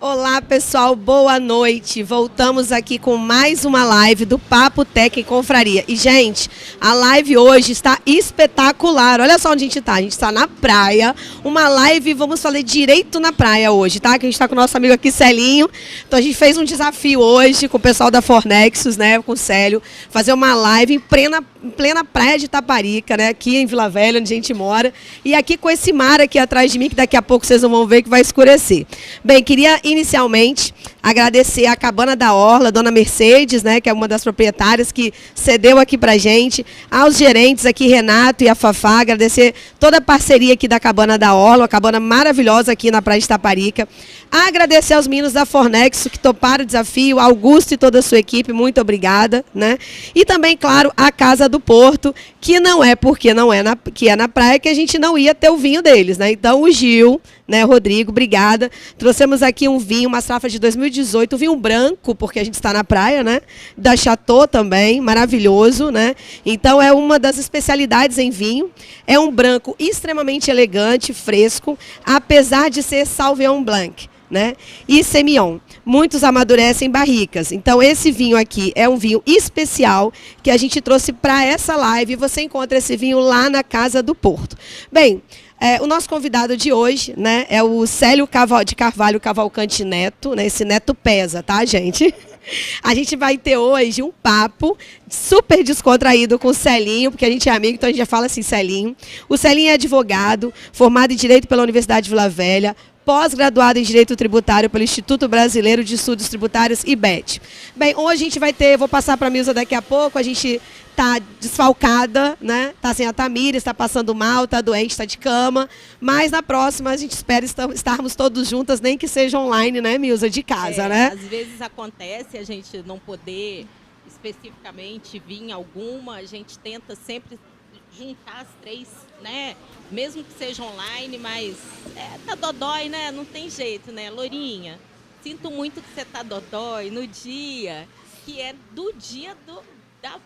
Olá pessoal, boa noite. Voltamos aqui com mais uma live do Papo Tech em Confraria. E gente, a live hoje está espetacular. Olha só onde a gente está na praia. Uma live, vamos falar direito na praia hoje, tá? Que a gente está com o nosso amigo aqui, Celinho. Então a gente fez um desafio hoje com o pessoal da Fornexus, né? Com o Célio, fazer uma live em plena praia de Taparica, né? Aqui em Vila Velha, onde a gente mora. E aqui com esse mar aqui atrás de mim, que daqui a pouco vocês não vão ver que vai escurecer. Bem, queria inicialmente agradecer a Cabana da Orla, dona Mercedes, né, que é uma das proprietárias que cedeu aqui pra gente, aos gerentes aqui, Renato e a Fafá, agradecer toda a parceria aqui da Cabana da Orla, uma cabana maravilhosa aqui na Praia de Taparica. Agradecer aos meninos da Fornexus que toparam o desafio, Augusto e toda a sua equipe, muito obrigada, né? E também, claro, a Casa do Porto, que não é porque não é que é na praia que a gente não ia ter o vinho deles, né? Então o Gil, né, Rodrigo, obrigada. Trouxemos aqui um vinho, uma safra de 2018, um vinho branco, porque a gente está na praia, né? Da Chateau também, maravilhoso, né? Então é uma das especialidades em vinho. É um branco extremamente elegante, fresco, apesar de ser Sauvignon Blanc, né? E Semillon. Muitos amadurecem em barricas. Então esse vinho aqui é um vinho especial que a gente trouxe para essa live. Você encontra esse vinho lá na Casa do Porto. Bem, o nosso convidado de hoje, né, é o Célio de Carvalho Cavalcante Neto, né? Esse neto pesa, tá, gente? A gente vai ter hoje um papo super descontraído com o Celinho, porque a gente é amigo, então a gente já fala assim, Celinho. O Celinho é advogado, formado em Direito pela Universidade de Vila Velha, pós-graduado em Direito Tributário pelo Instituto Brasileiro de Estudos Tributários, IBET. Bem, hoje a gente vai ter, vou passar para a Milza daqui a pouco, a gente está desfalcada, né? Está sem a Tamires, está passando mal, está doente, está de cama, mas na próxima a gente espera estarmos todos juntas, nem que seja online, né, Milza, de casa, né? Às vezes acontece a gente não poder especificamente vir em alguma, a gente tenta sempre juntar as três, né? Mesmo que seja online, mas tá dodói, né? Não tem jeito, né? Lourinha, sinto muito que você tá dodói no dia, que é do dia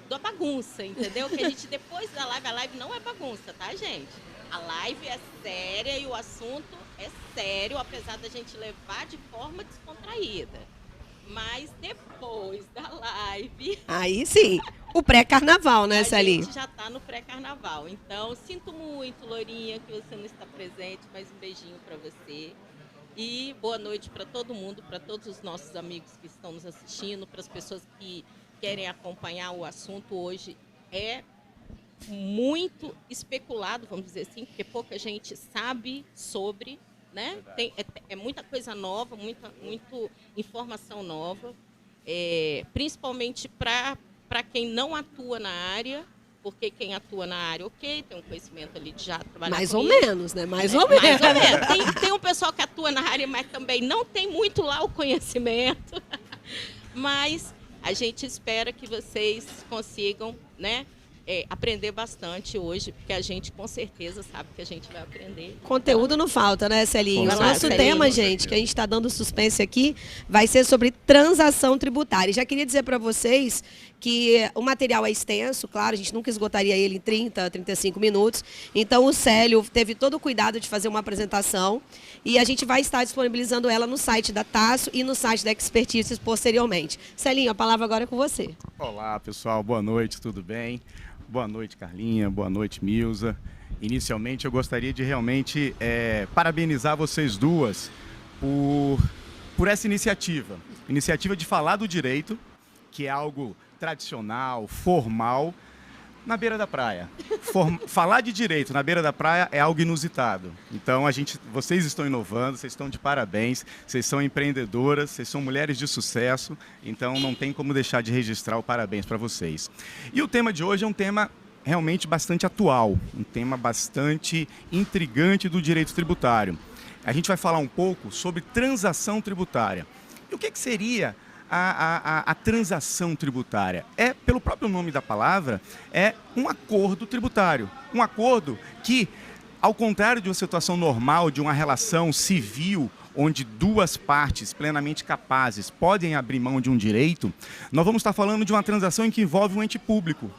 da bagunça, entendeu? Que a gente, depois da live, a live não é bagunça, tá, gente? A live é séria e o assunto é sério, apesar da gente levar de forma descontraída. Mas depois da live... Aí sim, o pré-carnaval, né, Celinho? A gente já está no pré-carnaval. Então, sinto muito, Lourinha, que você não está presente, mas um beijinho para você. E boa noite para todo mundo, para todos os nossos amigos que estão nos assistindo, para as pessoas que querem acompanhar o assunto hoje. É muito especulado, vamos dizer assim, porque pouca gente sabe sobre... né? É muita coisa nova, muita informação nova, principalmente para quem não atua na área, porque quem atua na área, ok, tem um conhecimento ali de já trabalhar mais ou menos, né? Mais ou menos. Mais ou menos. Tem um pessoal que atua na área, mas também não tem muito lá o conhecimento. Mas a gente espera que vocês consigam, né? Aprender bastante hoje, porque a gente com certeza sabe que a gente vai aprender. Conteúdo não falta, né, Celinho? O nosso Celinho. tema, gente, que a gente está dando suspense aqui, vai ser sobre transação tributária. E já queria dizer para vocês que o material é extenso, claro, a gente nunca esgotaria ele em 30, 35 minutos. Então o Célio teve todo o cuidado de fazer uma apresentação e a gente vai estar disponibilizando ela no site da Tasso e no site da Expertise posteriormente. Celinho, a palavra agora é com você. Olá, pessoal, boa noite, tudo bem? Boa noite, Carlinha. Boa noite, Milza. Inicialmente, eu gostaria de realmente parabenizar vocês duas por essa iniciativa. Iniciativa de falar do direito, que é algo tradicional, formal, na beira da praia. Falar de direito na beira da praia é algo inusitado. Então, vocês estão inovando, vocês estão de parabéns, vocês são empreendedoras, vocês são mulheres de sucesso, então não tem como deixar de registrar o parabéns para vocês. E o tema de hoje é um tema realmente bastante atual, um tema bastante intrigante do direito tributário. A gente vai falar um pouco sobre transação tributária. E o que seria a transação tributária? Pelo próprio nome da palavra, é um acordo tributário. Um acordo que, ao contrário de uma situação normal, de uma relação civil, onde duas partes plenamente capazes podem abrir mão de um direito, nós vamos estar falando de uma transação em que envolve um ente público.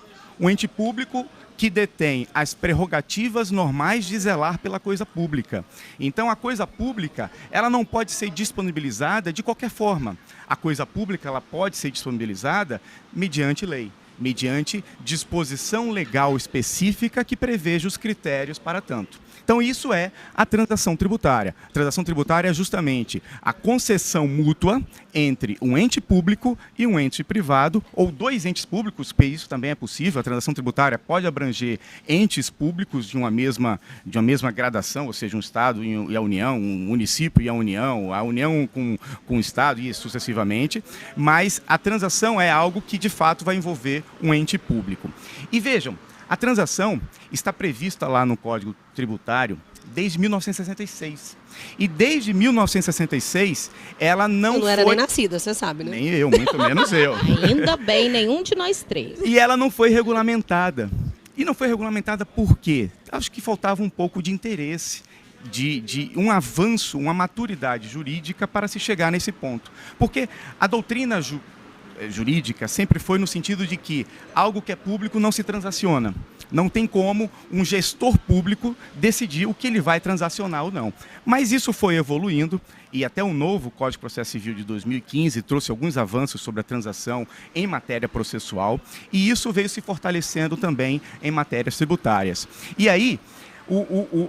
Um ente público que detém as prerrogativas normais de zelar pela coisa pública. Então, a coisa pública, ela não pode ser disponibilizada de qualquer forma. A coisa pública, ela pode ser disponibilizada mediante lei, mediante disposição legal específica que preveja os critérios para tanto. Então, isso é a transação tributária. A transação tributária é justamente a concessão mútua entre um ente público e um ente privado, ou dois entes públicos, porque isso também é possível. A transação tributária pode abranger entes públicos de uma mesma gradação, ou seja, um Estado e a União, um município e a União com o Estado e sucessivamente, mas a transação é algo que, de fato, vai envolver um ente público. E vejam, a transação está prevista lá no Código Tributário desde 1966. E desde 1966, ela não foi... Eu não era nem nascida, você sabe, né? Nem eu, muito menos eu. Ainda bem, nenhum de nós três. E ela não foi regulamentada. E não foi regulamentada por quê? Acho que faltava um pouco de interesse, de um avanço, uma maturidade jurídica para se chegar nesse ponto. Porque a doutrina jurídica sempre foi no sentido de que algo que é público não se transaciona. Não tem como um gestor público decidir o que ele vai transacionar ou não. Mas isso foi evoluindo e até o novo Código de Processo Civil de 2015 trouxe alguns avanços sobre a transação em matéria processual e isso veio se fortalecendo também em matérias tributárias. E aí,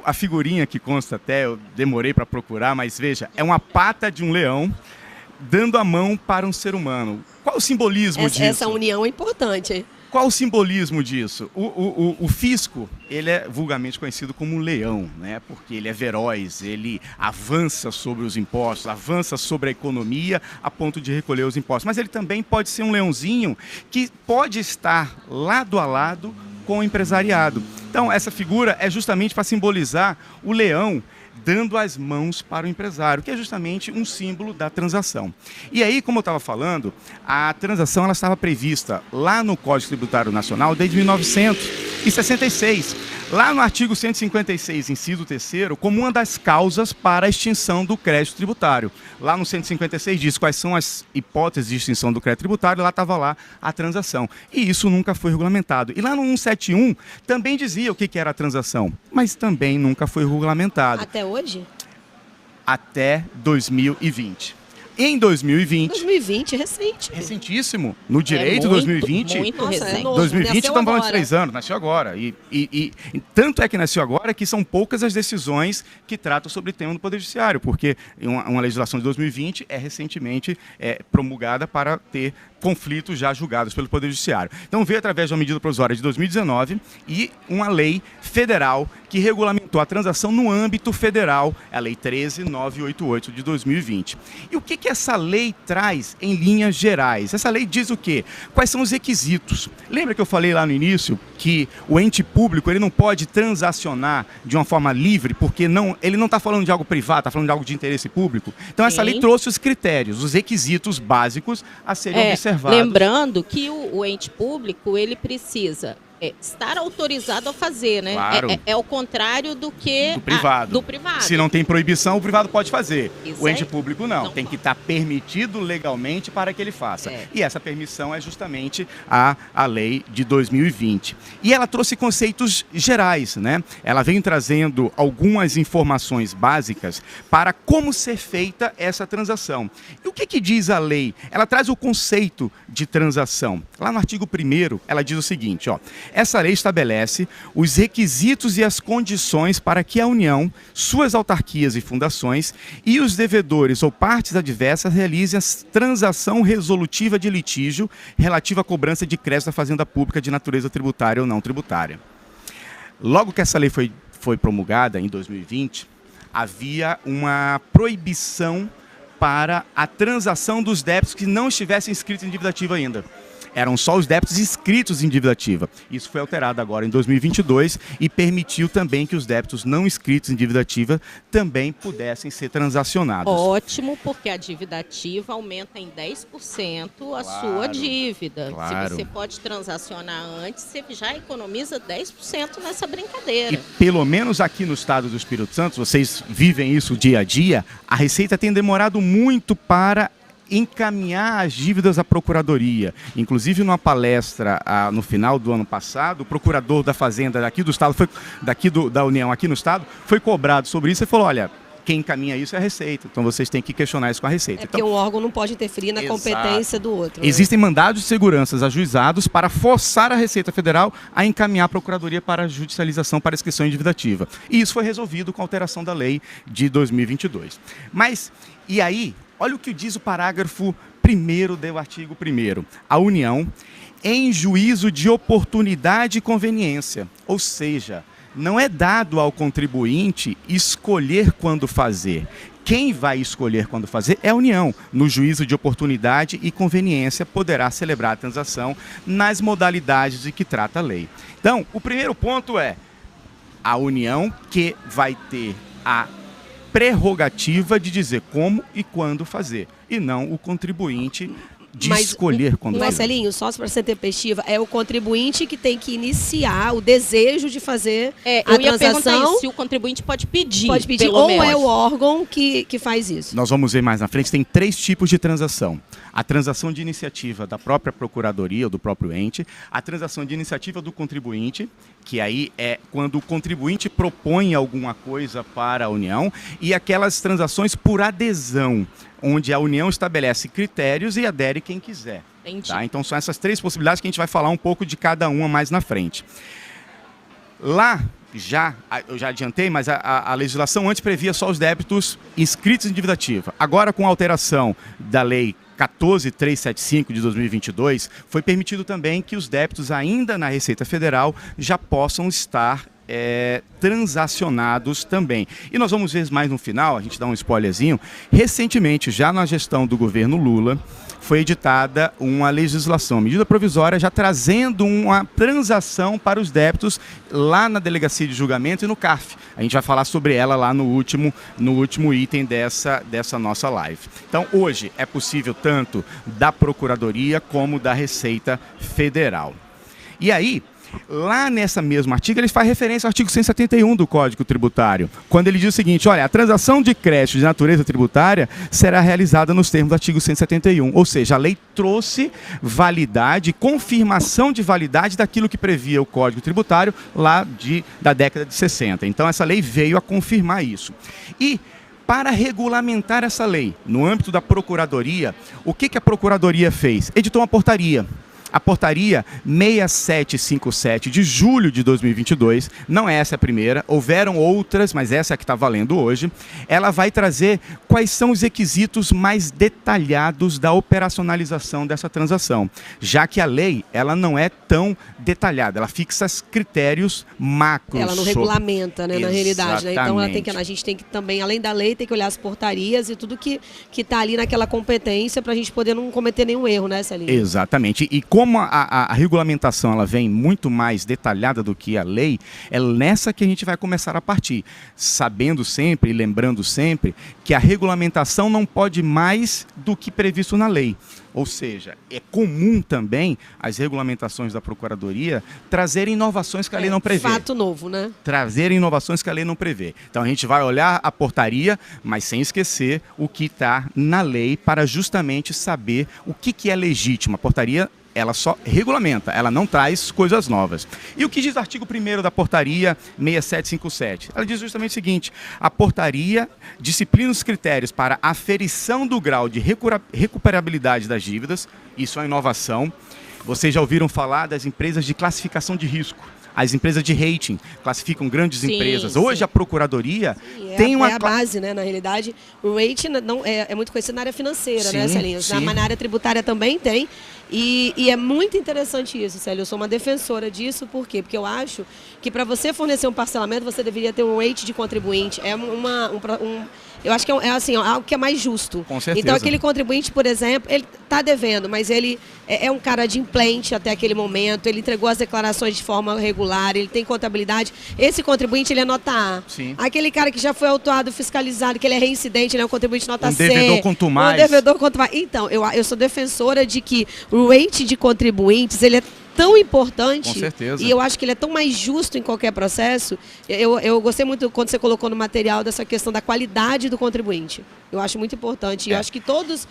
a figurinha que consta até, eu demorei para procurar, mas veja, é uma pata de um leão dando a mão para um ser humano. Qual o simbolismo disso? Essa união é importante. Qual o simbolismo disso? O fisco, ele é vulgarmente conhecido como um leão, né? Porque ele é feroz, ele avança sobre os impostos, avança sobre a economia a ponto de recolher os impostos. Mas ele também pode ser um leãozinho que pode estar lado a lado com o empresariado. Então, essa figura é justamente para simbolizar o leão dando as mãos para o empresário, que é justamente um símbolo da transação. E aí, como eu estava falando, a transação ela estava prevista lá no Código Tributário Nacional desde 1966. Lá no artigo 156, inciso 3º, como uma das causas para a extinção do crédito tributário. Lá no 156 diz quais são as hipóteses de extinção do crédito tributário, lá estava lá a transação. E isso nunca foi regulamentado. E lá no 171 também dizia o que era a transação, mas também nunca foi regulamentado. Até hoje? Até 2020. Em 2020... 2020, recente. Recentíssimo. No direito, muito, 2020... Muito recente. 2020 estamos falando de 3 anos, nasceu agora. E tanto é que nasceu agora que são poucas as decisões que tratam sobre o tema do Poder Judiciário, porque uma legislação de 2020 é recentemente promulgada para ter conflitos já julgados pelo Poder Judiciário. Então veio através de uma medida provisória de 2019 e uma lei federal que regulamentou a transação no âmbito federal, a Lei 13.988 de 2020. E o que essa lei traz em linhas gerais? Essa lei diz o quê? Quais são os requisitos? Lembra que eu falei lá no início que o ente público ele não pode transacionar de uma forma livre, porque ele não está falando de algo privado, está falando de algo de interesse público? Então essa lei trouxe os critérios, os requisitos básicos a serem observados. Lembrando que o ente público ele precisa estar autorizado a fazer, né? Claro. É o contrário do que do privado. Se não tem proibição, o privado pode fazer. Isso o ente aí. Público não. Tem que estar permitido legalmente para que ele faça. E essa permissão é justamente a lei de 2020. E ela trouxe conceitos gerais, né? Ela vem trazendo algumas informações básicas para como ser feita essa transação. E o que diz a lei? Ela traz o conceito de transação. Lá no artigo 1º, ela diz o seguinte, ó. Essa lei estabelece os requisitos e as condições para que a União, suas autarquias e fundações e os devedores ou partes adversas realizem a transação resolutiva de litígio relativa à cobrança de crédito da fazenda pública de natureza tributária ou não tributária. Logo que essa lei foi promulgada em 2020, havia uma proibição para a transação dos débitos que não estivessem inscritos em dívida ativa ainda. Eram só os débitos inscritos em dívida ativa. Isso foi alterado agora em 2022 e permitiu também que os débitos não inscritos em dívida ativa também pudessem ser transacionados. Ótimo, porque a dívida ativa aumenta em 10% a sua dívida. Claro. Se você pode transacionar antes, você já economiza 10% nessa brincadeira. E pelo menos aqui no estado do Espírito Santo, vocês vivem isso dia a dia, a Receita tem demorado muito para encaminhar as dívidas à Procuradoria. Inclusive, numa palestra no final do ano passado, o procurador da Fazenda daqui do Estado, da União aqui no Estado, foi cobrado sobre isso e falou, olha, quem encaminha isso é a Receita, então vocês têm que questionar isso com a Receita. É porque um órgão não pode interferir na competência do outro. Né? Existem mandados de segurança ajuizados para forçar a Receita Federal a encaminhar a Procuradoria para a judicialização para inscrição individuativa. E isso foi resolvido com a alteração da lei de 2022. Mas, e aí, olha o que diz o parágrafo 1º do artigo 1º. A União, em juízo de oportunidade e conveniência, ou seja, não é dado ao contribuinte escolher quando fazer. Quem vai escolher quando fazer é a União. No juízo de oportunidade e conveniência, poderá celebrar a transação nas modalidades de que trata a lei. Então, o primeiro ponto é a União que vai ter a prerrogativa de dizer como e quando fazer, e não o contribuinte de escolher quando fazer. Marcelinho, só para ser tempestiva, é o contribuinte que tem que iniciar o desejo de fazer a transação. Eu ia perguntar isso, se o contribuinte pode pedir. Pode pedir, ou é o órgão que faz isso. Nós vamos ver mais na frente, tem 3 tipos de transação. A transação de iniciativa da própria Procuradoria ou do próprio ente, a transação de iniciativa do contribuinte, que aí é quando o contribuinte propõe alguma coisa para a União, e aquelas transações por adesão, onde a União estabelece critérios e adere quem quiser. Tá? Então são essas 3 possibilidades que a gente vai falar um pouco de cada uma mais na frente. Lá, eu já adiantei, mas a legislação antes previa só os débitos inscritos em dívida ativa. Agora, com a alteração da lei 14.375 de 2022, foi permitido também que os débitos ainda na Receita Federal já possam estar transacionados também. E nós vamos ver mais no final, a gente dá um spoilerzinho, recentemente, já na gestão do governo Lula, foi editada uma legislação, medida provisória, já trazendo uma transação para os débitos lá na Delegacia de Julgamento e no CARF. A gente vai falar sobre ela lá no último item dessa nossa live. Então, hoje é possível tanto da Procuradoria como da Receita Federal. E aí, lá nessa mesma artigo, ele faz referência ao artigo 171 do Código Tributário, quando ele diz o seguinte, olha, a transação de crédito de natureza tributária será realizada nos termos do artigo 171, ou seja, a lei trouxe validade, confirmação de validade daquilo que previa o Código Tributário lá da década de 60. Então, essa lei veio a confirmar isso. E para regulamentar essa lei, no âmbito da Procuradoria, o que a Procuradoria fez? Editou uma portaria. A portaria 6757 de julho de 2022, não é essa a primeira, houveram outras, mas essa é a que está valendo hoje. Ela vai trazer quais são os requisitos mais detalhados da operacionalização dessa transação, já que a lei ela não é tão detalhada, ela fixa critérios macros. Ela não regulamenta, né, na realidade. Né? Então a gente tem que também, além da lei, tem que olhar as portarias e tudo que está ali naquela competência para a gente poder não cometer nenhum erro, né, Celinho? Exatamente. E como a regulamentação ela vem muito mais detalhada do que a lei, é nessa que a gente vai começar a partir, sabendo sempre e lembrando sempre que a regulamentação não pode mais do que previsto na lei. Ou seja, é comum também as regulamentações da Procuradoria trazerem inovações que a lei não prevê. Fato novo, né? Trazerem inovações que a lei não prevê. Então a gente vai olhar a portaria, mas sem esquecer o que está na lei para justamente saber o que é legítimo. A portaria ela só regulamenta, ela não traz coisas novas. E o que diz o artigo 1º da portaria 6757? Ela diz justamente o seguinte, a portaria disciplina os critérios para aferição do grau de recuperabilidade das dívidas, isso é uma inovação. Vocês já ouviram falar das empresas de classificação de risco. As empresas de rating classificam grandes empresas. Hoje a Procuradoria tem uma... É a base, né? Na realidade, o rating é muito conhecido na área financeira, né, Celinho? Na área tributária também tem. E é muito interessante isso, Célio. Eu sou uma defensora disso. Por quê? Porque eu acho que para você fornecer um parcelamento, você deveria ter um rating de contribuinte. Eu acho que é assim, algo que é mais justo. Com certeza. Então, aquele contribuinte, por exemplo, ele está devendo, mas ele é um cara adimplente até aquele momento, ele entregou as declarações de forma regular, ele tem contabilidade. Esse contribuinte, ele é nota A. Sim. Aquele cara que já foi autuado, fiscalizado, que ele é reincidente, ele é um contribuinte nota C. Um devedor quanto mais. Um devedor quanto mais. Então, eu sou defensora de que o rating de contribuintes, ele é tão importante. Com certeza. E eu acho que ele é tão mais justo em qualquer processo. Eu gostei muito quando você colocou no material dessa questão da qualidade do contribuinte. Eu acho muito importante. E eu acho que todas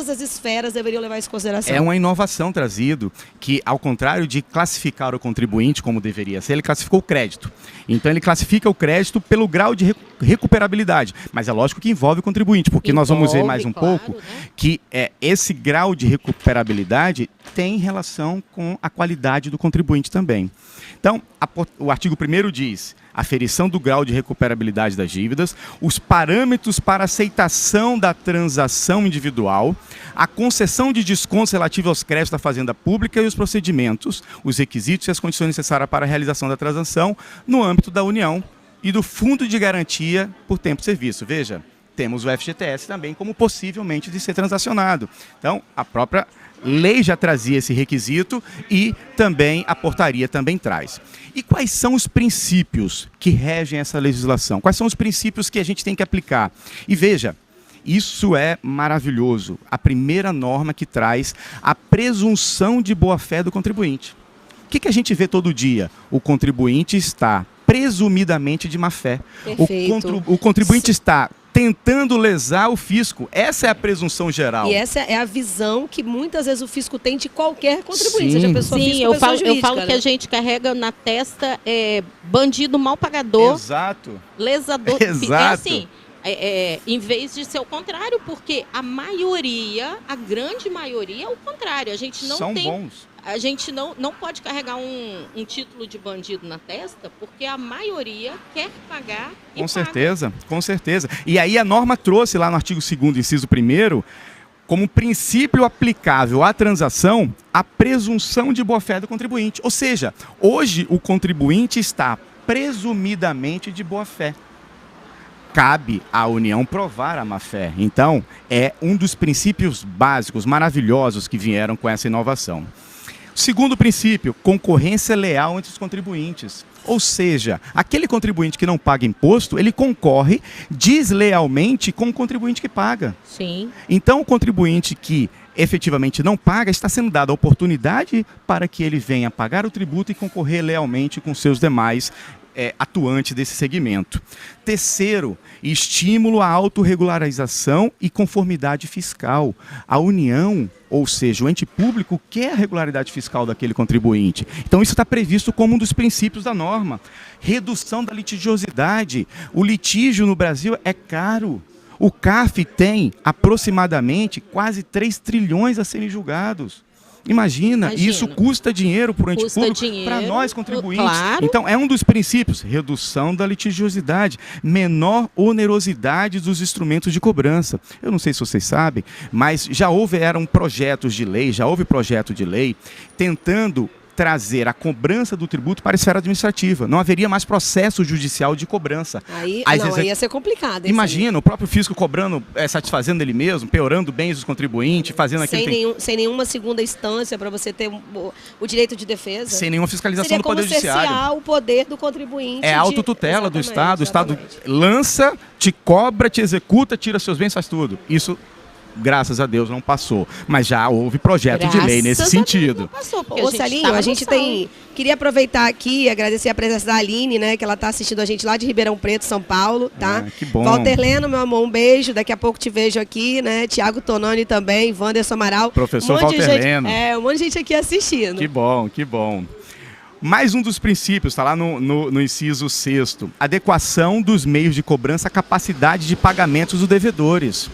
as esferas deveriam levar isso em consideração. É uma inovação trazido que, ao contrário de classificar o contribuinte como deveria ser, ele classificou o crédito. Então ele classifica o crédito pelo grau de recuperabilidade. Mas é lógico que envolve o contribuinte, porque nós vamos ver mais um pouco, né, que esse grau de recuperabilidade tem relação com a qualidade do contribuinte também. Então, o artigo 1º diz: aferição do grau de recuperabilidade das dívidas, os parâmetros para aceitação da transação individual, a concessão de descontos relativos aos créditos da Fazenda Pública e os procedimentos, os requisitos e as condições necessárias para a realização da transação no âmbito da União e do Fundo de Garantia por Tempo de Serviço. Veja, temos o FGTS também como possivelmente de ser transacionado. Então, a própria lei já trazia esse requisito e também a portaria também traz. E quais são os princípios que regem essa legislação? Quais são os princípios que a gente tem que aplicar? E veja, isso é maravilhoso. A primeira norma que traz a presunção de boa-fé do contribuinte. O que a gente vê todo dia? O contribuinte está presumidamente de má-fé. O contribuinte está tentando lesar o fisco. Essa é a presunção geral. E essa é a visão que muitas vezes o fisco tem de qualquer contribuinte, seja pessoa física ou pessoa jurídica. Eu falo, né? Que a gente carrega na testa bandido mal pagador, exato, lesador. Exato. Em vez de ser o contrário, porque a grande maioria é o contrário. A gente não são tem, bons. A gente não pode carregar um título de bandido na testa, porque a maioria quer pagar e com certeza, com certeza. E aí a norma trouxe lá no artigo 2º, inciso 1º, como princípio aplicável à transação, a presunção de boa-fé do contribuinte. Ou seja, hoje o contribuinte está presumidamente de boa-fé. Cabe à União provar a má-fé. Então, é um dos princípios básicos, maravilhosos, que vieram com essa inovação. Segundo princípio, concorrência leal entre os contribuintes. Ou seja, aquele contribuinte que não paga imposto, ele concorre deslealmente com o contribuinte que paga. Sim. Então, o contribuinte que efetivamente não paga, está sendo dada a oportunidade para que ele venha pagar o tributo e concorrer lealmente com seus demais atuantes desse segmento. Terceiro, estímulo à autorregularização e conformidade fiscal. A União, ou seja, o ente público, quer a regularidade fiscal daquele contribuinte. Então isso está previsto como um dos princípios da norma. Redução da litigiosidade. O litígio no Brasil é caro. O CARF tem aproximadamente quase 3 trilhões a serem julgados. Imagina, isso custa dinheiro para o ente público, para nós contribuintes. Claro. Então, é um dos princípios, redução da litigiosidade, menor onerosidade dos instrumentos de cobrança. Eu não sei se vocês sabem, mas eram projetos de lei, já houve projeto de lei tentando trazer a cobrança do tributo para a esfera administrativa. Não haveria mais processo judicial de cobrança. Aí ia ser complicado. Imagina, o próprio fisco cobrando, satisfazendo ele mesmo, piorando bens dos contribuintes, fazendo aquilo... Sem nenhuma segunda instância para você ter o direito de defesa. Sem nenhuma fiscalização do Poder Judiciário. Seria como cercear o poder do contribuinte. É autotutela do Estado. O Estado lança, te cobra, te executa, tira seus bens, faz tudo. Isso... graças a Deus não passou, mas já houve projeto de lei nesse sentido. Ô Celinho, a gente queria aproveitar aqui e agradecer a presença da Aline, né, que ela está assistindo a gente lá de Ribeirão Preto, São Paulo, tá? Que bom. Walter Leno, meu amor, um beijo, daqui a pouco te vejo aqui, né? Tiago Tononi também, Wanderson Amaral. Professor Walter Leno. Um monte de gente aqui assistindo. Que bom, que bom. Mais um dos princípios, está lá no inciso 6º, adequação dos meios de cobrança à capacidade de pagamentos dos devedores.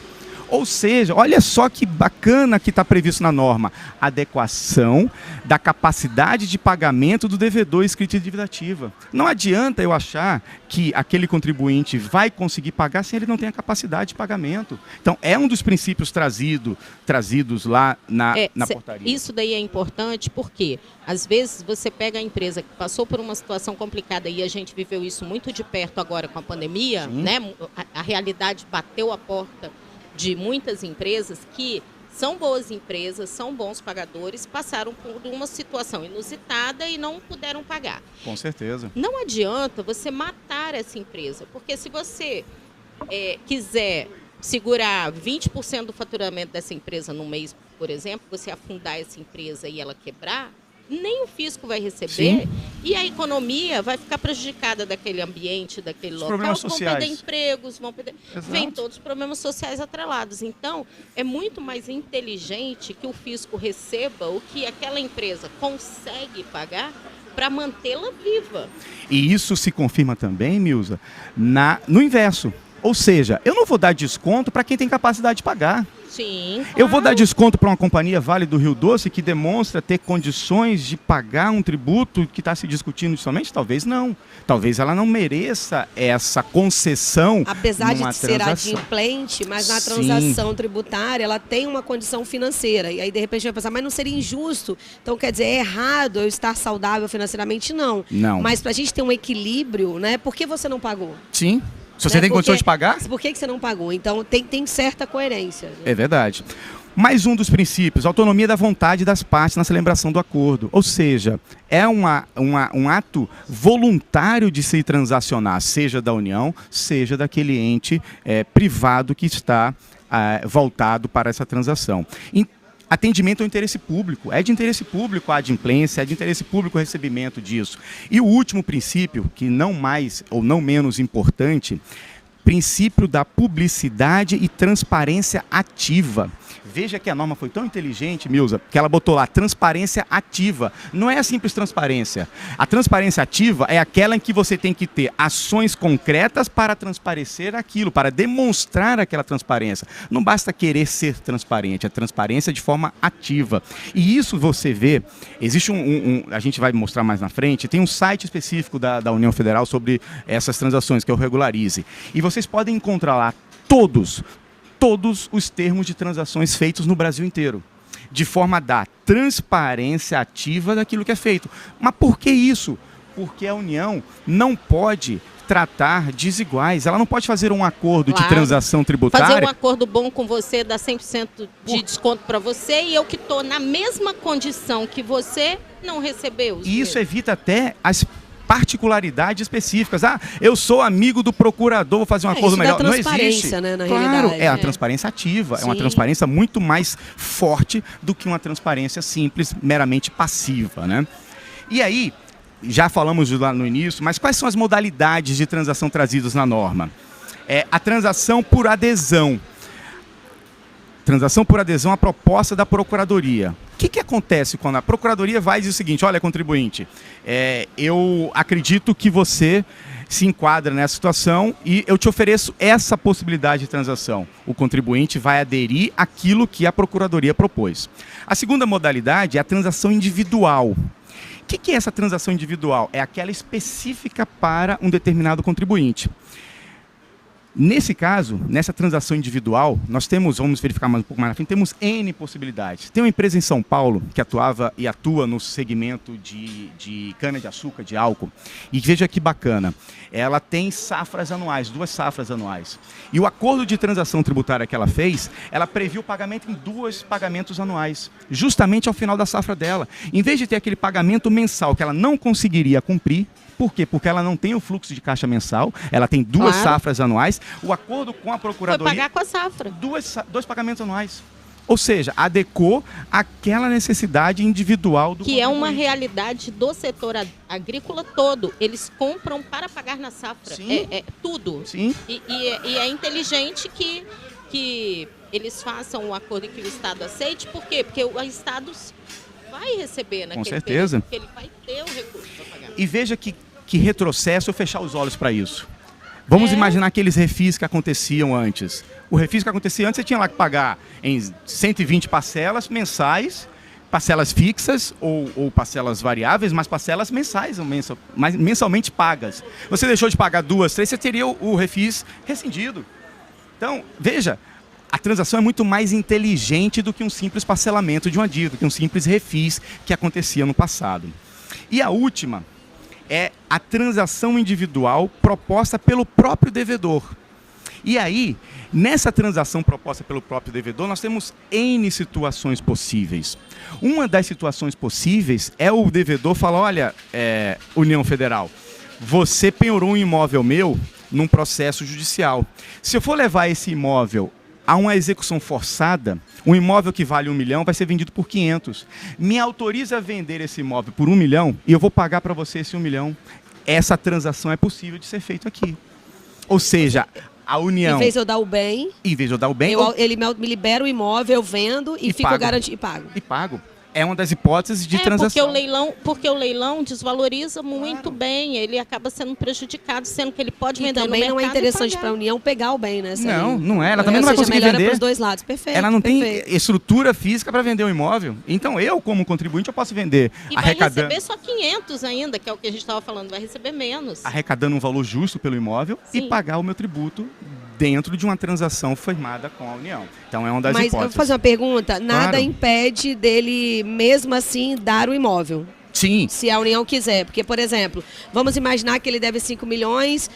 Ou seja, olha só que bacana que está previsto na norma. Adequação da capacidade de pagamento do devedor inscrito em dívida ativa. Não adianta eu achar que aquele contribuinte vai conseguir pagar se ele não tem a capacidade de pagamento. Então, é um dos princípios trazidos lá na portaria. Isso daí é importante porque, às vezes, você pega a empresa que passou por uma situação complicada e a gente viveu isso muito de perto agora com a pandemia, né? A realidade bateu a porta de muitas empresas que são boas empresas, são bons pagadores, passaram por uma situação inusitada e não puderam pagar. Com certeza. Não adianta você matar essa empresa, porque se você quiser segurar 20% do faturamento dessa empresa no mês, por exemplo, você afundar essa empresa e ela quebrar, nem o fisco vai receber. Sim. E a economia vai ficar prejudicada daquele ambiente, daquele local. Problemas vão sociais. perder empregos, Exato. vem todos os problemas sociais atrelados. Então, é muito mais inteligente que o fisco receba o que aquela empresa consegue pagar para mantê-la viva. E isso se confirma também, Milza, no inverso. Ou seja, eu não vou dar desconto para quem tem capacidade de pagar. Sim, Eu vou dar claro. desconto para uma companhia Vale do Rio Doce que demonstra ter condições de pagar um tributo que está se discutindo somente? Talvez não. Talvez ela não mereça essa concessão. Apesar numa de ser transação. adimplente, mas na Sim. transação tributária ela tem uma condição financeira. E aí, de repente, vai pensar, mas não seria injusto? Então, quer dizer, é errado eu estar saudável financeiramente? Não. Não. Mas para a gente ter um equilíbrio, né? Por que você não pagou? Sim. Se você Né? tem condições de Porque- pagar, Por que você não pagou? Então, tem certa coerência. é verdade. Mais um dos princípios, autonomia da vontade das partes na celebração do acordo. Ou seja, é um ato voluntário de se transacionar, seja da União, seja daquele ente privado que está voltado para essa transação. Atendimento ao interesse público. É de interesse público a adimplência, é de interesse público o recebimento disso. E o último princípio, que não mais ou não menos importante, princípio da publicidade e transparência ativa. Veja que a norma foi tão inteligente, Milza, que ela botou lá transparência ativa. Não é a simples transparência. A transparência ativa é aquela em que você tem que ter ações concretas para transparecer aquilo, para demonstrar aquela transparência. Não basta querer ser transparente, é transparência de forma ativa. E isso você vê, existe a gente vai mostrar mais na frente, tem um site específico da União Federal sobre essas transações, que é o Regularize. E vocês podem encontrar lá todos os termos de transações feitos no Brasil inteiro, de forma a dar transparência ativa daquilo que é feito. Mas por que isso? Porque a União não pode tratar desiguais, ela não pode fazer um acordo de Claro. transação tributária. Fazer um acordo bom com você, dar 100% de desconto para você e eu que estou na mesma condição que você não recebeu. os E isso mesmos. evita até as particularidades específicas. Ah, eu sou amigo do procurador, vou fazer um acordo isso dá melhor. Não transparência, existe. né, na claro, realidade. é a É. transparência ativa. É uma Sim. transparência muito mais forte do que uma transparência simples, meramente passiva, né? E aí, já falamos lá no início, mas quais são as modalidades de transação trazidas na norma? A transação por adesão. Transação por adesão à proposta da Procuradoria. O que acontece quando a Procuradoria vai e diz o seguinte: olha, contribuinte, eu acredito que você se enquadra nessa situação e eu te ofereço essa possibilidade de transação. O contribuinte vai aderir àquilo que a Procuradoria propôs. A segunda modalidade é a transação individual. O que é essa transação individual? É aquela específica para um determinado contribuinte. Nesse caso, nessa transação individual, nós temos, vamos verificar mais um pouco mais na frente, temos N possibilidades. Tem uma empresa em São Paulo que atuava e atua no segmento de cana-de-açúcar, de álcool. E veja que bacana, ela tem safras anuais, 2 safras anuais. E o acordo de transação tributária que ela fez, ela previu o pagamento em 2 pagamentos anuais, justamente ao final da safra dela. Em vez de ter aquele pagamento mensal que ela não conseguiria cumprir, por quê? Porque ela não tem o fluxo de caixa mensal, ela tem 2 Claro. safras anuais. O acordo com a Foi Procuradoria, pagar com a safra. 2 pagamentos anuais. Ou seja, adequou aquela necessidade individual do Que é uma contribuinte. realidade do setor agrícola todo. Eles compram para pagar na safra. Sim. É tudo. Sim, E é inteligente que eles façam um acordo que o Estado aceite. Por quê? Porque o Estado vai receber naquele certeza. período, porque ele vai ter o recurso para pagar. e veja que retrocesso eu fechar os olhos para isso. Vamos imaginar aqueles refis que aconteciam antes. O refis que acontecia antes, você tinha lá que pagar em 120 parcelas mensais, parcelas fixas ou parcelas variáveis, mas parcelas mensais, mensalmente pagas. Você deixou de pagar 2, 3, você teria o refis rescindido. Então, veja, a transação é muito mais inteligente do que um simples parcelamento de uma dívida, do que um simples refis que acontecia no passado. E a última é a transação individual proposta pelo próprio devedor. E aí, nessa transação proposta pelo próprio devedor, nós temos N situações possíveis. Uma das situações possíveis é o devedor falar: olha, União Federal, você penhorou um imóvel meu num processo judicial. Se eu for levar esse imóvel há uma execução forçada, um imóvel que vale 1 milhão vai ser vendido por 500. Me autoriza a vender esse imóvel por 1 milhão e eu vou pagar para você esse 1 milhão. Essa transação é possível de ser feita aqui. Ou seja, a união... Em vez de eu dar o bem... Ele me libera o imóvel, eu vendo e fico garantido e pago. E pago. É uma das hipóteses de transação. Porque o leilão desvaloriza muito bem, ele acaba sendo prejudicado, sendo que ele pode vender no mercado. Também não é interessante para a União pegar o bem, né? Não é. Ela também não vai conseguir vender. Para os dois lados, perfeito. Ela não tem estrutura física para vender o imóvel. Então eu, como contribuinte, eu posso vender. E vai receber só 500 ainda, que é o que a gente estava falando, vai receber menos. Arrecadando um valor justo pelo imóvel e pagar o meu tributo dentro de uma transação firmada com a União. Então é uma das hipóteses. Mas eu vou fazer uma pergunta. Nada impede dele, mesmo assim, dar o imóvel? Sim. Se a União quiser. Porque, por exemplo, vamos imaginar que ele deve 5 milhões,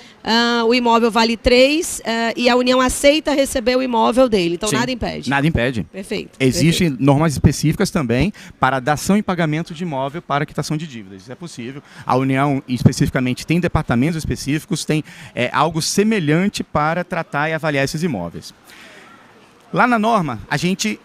o imóvel vale 3 e a União aceita receber o imóvel dele. Então, nada impede. Nada impede. Perfeito. Existem normas específicas também para dação e pagamento de imóvel para quitação de dívidas. Isso é possível. A União, especificamente, tem departamentos específicos, tem algo semelhante para tratar e avaliar esses imóveis. Lá na norma, a gente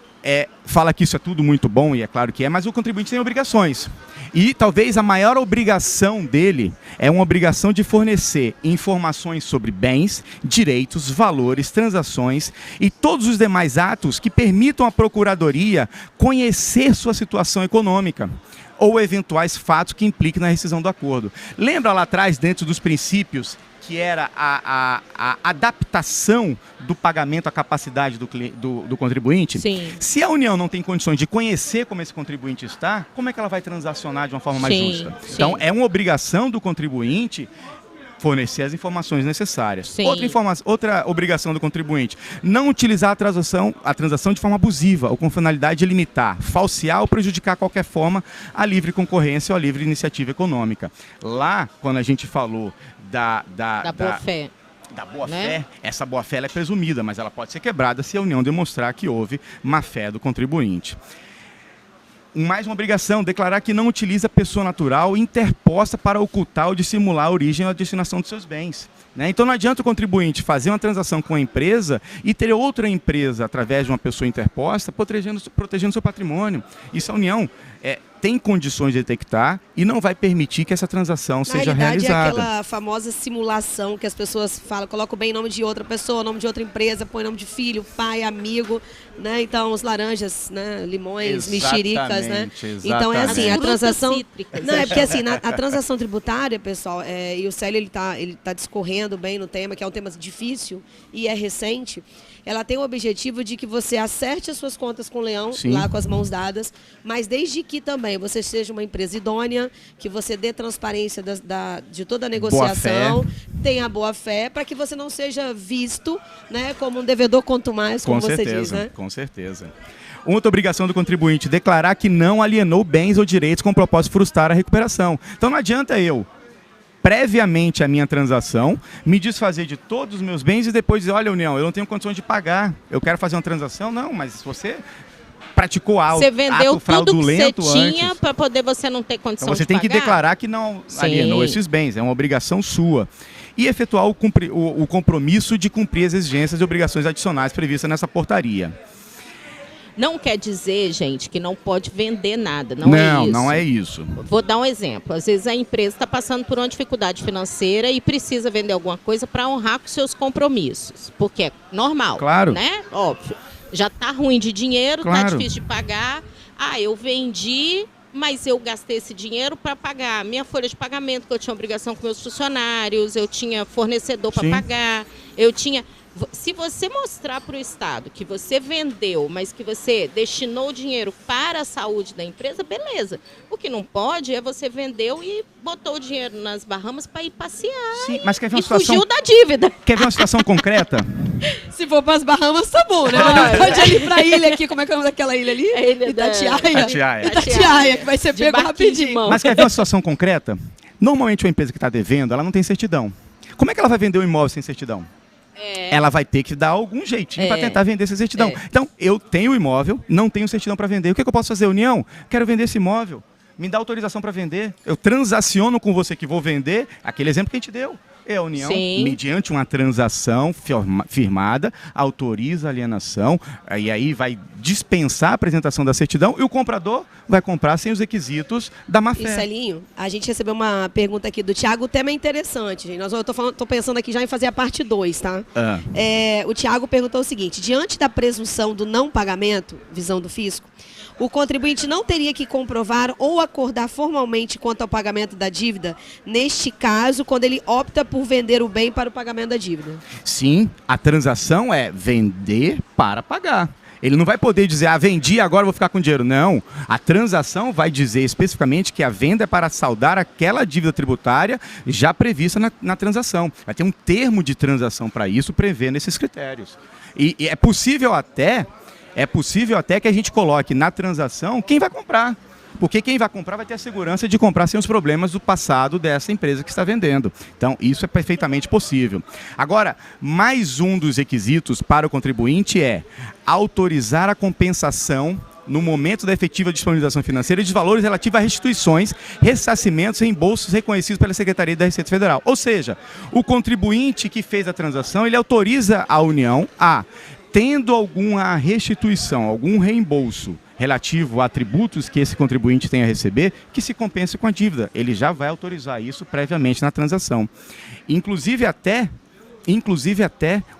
fala que isso é tudo muito bom, e é claro que é, mas o contribuinte tem obrigações. E talvez a maior obrigação dele é uma obrigação de fornecer informações sobre bens, direitos, valores, transações e todos os demais atos que permitam à Procuradoria conhecer sua situação econômica ou eventuais fatos que impliquem na rescisão do acordo. Lembra lá atrás, dentro dos princípios, que era a adaptação do pagamento à capacidade do contribuinte? Sim. Se a União não tem condições de conhecer como esse contribuinte está, como é que ela vai transacionar de uma forma mais justa? Sim. Então, é uma obrigação do contribuinte fornecer as informações necessárias. Outra obrigação do contribuinte, não utilizar a transação de forma abusiva ou com finalidade de limitar, falsear ou prejudicar de qualquer forma a livre concorrência ou a livre iniciativa econômica. Lá, quando a gente falou da boa-fé. Da boa-fé, essa boa-fé é presumida, mas ela pode ser quebrada se a União demonstrar que houve má-fé do contribuinte. Mais uma obrigação, declarar que não utiliza pessoa natural interposta para ocultar ou dissimular a origem ou a destinação dos seus bens. Então não adianta o contribuinte fazer uma transação com a empresa e ter outra empresa, através de uma pessoa interposta, protegendo seu patrimônio. Isso a União tem condições de detectar e não vai permitir que essa transação seja realizada. É aquela famosa simulação que as pessoas falam, coloca o bem em nome de outra pessoa, nome de outra empresa, põe nome de filho, pai, amigo, né? Então, os laranjas, né? Limões, mexericas, né? Então, é assim, a transação... Não, é porque assim, a transação tributária, pessoal, e o Célio, ele tá discorrendo bem no tema, que é um tema difícil e é recente. Ela tem o objetivo de que você acerte as suas contas com o leão, lá com as mãos dadas, mas desde que também você seja uma empresa idônea, que você dê transparência de toda a negociação, tenha boa fé, para que você não seja visto, né, como um devedor quanto mais, como você diz, né? Com certeza. Outra obrigação do contribuinte, declarar que não alienou bens ou direitos com o propósito de frustrar a recuperação. Então não adianta eu, previamente à minha transação, me desfazer de todos os meus bens e depois dizer, olha, União, eu não tenho condições de pagar, eu quero fazer uma transação. Não, mas se você praticou algo, você vendeu ato fraudulento tudo que você tinha para poder você não ter condição então, você de pagar. Você tem que declarar que não alienou esses bens, é uma obrigação sua. E efetuar o compromisso de cumprir as exigências e obrigações adicionais previstas nessa portaria. Não quer dizer, gente, que não pode vender nada, não é isso. Não é isso. Vou dar um exemplo. Às vezes a empresa está passando por uma dificuldade financeira e precisa vender alguma coisa para honrar com seus compromissos, porque é normal, né? Óbvio. Já está ruim de dinheiro, está difícil de pagar. Eu vendi, mas eu gastei esse dinheiro para pagar minha folha de pagamento, que eu tinha obrigação com meus funcionários, eu tinha fornecedor para pagar, eu tinha... Se você mostrar para o Estado que você vendeu, mas que você destinou o dinheiro para a saúde da empresa, beleza. O que não pode é você vendeu e botou o dinheiro nas Bahamas para ir passear. Sim, mas quer ver uma situação... fugiu da dívida. Quer ver uma situação concreta? Se for para as Bahamas, tá bom, né? Mas não pode ir para a ilha aqui. Como é que é o nome daquela ilha ali? A ilha Itatiaia, que vai ser pego rapidinho. Mas quer ver uma situação concreta? Normalmente uma empresa que está devendo, ela não tem certidão. Como é que ela vai vender um imóvel sem certidão? Ela vai ter que dar algum jeitinho para tentar vender essa certidão. Então, eu tenho o imóvel, não tenho certidão para vender. O que eu posso fazer, União? Quero vender esse imóvel. Me dá autorização para vender. Eu transaciono com você que vou vender, aquele exemplo que a gente deu. E a União, Sim. mediante uma transação firmada, autoriza a alienação, e aí vai dispensar a apresentação da certidão e o comprador vai comprar sem os requisitos da E má-fé. Celinho, a gente recebeu uma pergunta aqui do Thiago, o tema é interessante, gente. Eu tô pensando aqui já em fazer a parte 2, tá? Ah. O Thiago perguntou o seguinte: diante da presunção do não pagamento, visão do fisco, o contribuinte não teria que comprovar ou acordar formalmente quanto ao pagamento da dívida, neste caso, quando ele opta por vender o bem para o pagamento da dívida? Sim, a transação é vender para pagar. Ele não vai poder dizer, vendi, agora vou ficar com dinheiro. Não, a transação vai dizer especificamente que a venda é para saldar aquela dívida tributária já prevista na transação. Vai ter um termo de transação para isso, prevendo esses critérios. E é possível até que a gente coloque na transação quem vai comprar. Porque quem vai comprar vai ter a segurança de comprar sem os problemas do passado dessa empresa que está vendendo. Então, isso é perfeitamente possível. Agora, mais um dos requisitos para o contribuinte é autorizar a compensação no momento da efetiva disponibilização financeira de valores relativos a restituições, ressarcimentos e reembolsos reconhecidos pela Secretaria da Receita Federal. Ou seja, o contribuinte que fez a transação, ele autoriza a União a, tendo alguma restituição, algum reembolso relativo a tributos que esse contribuinte tem a receber, que se compense com a dívida. Ele já vai autorizar isso previamente na transação. Inclusive até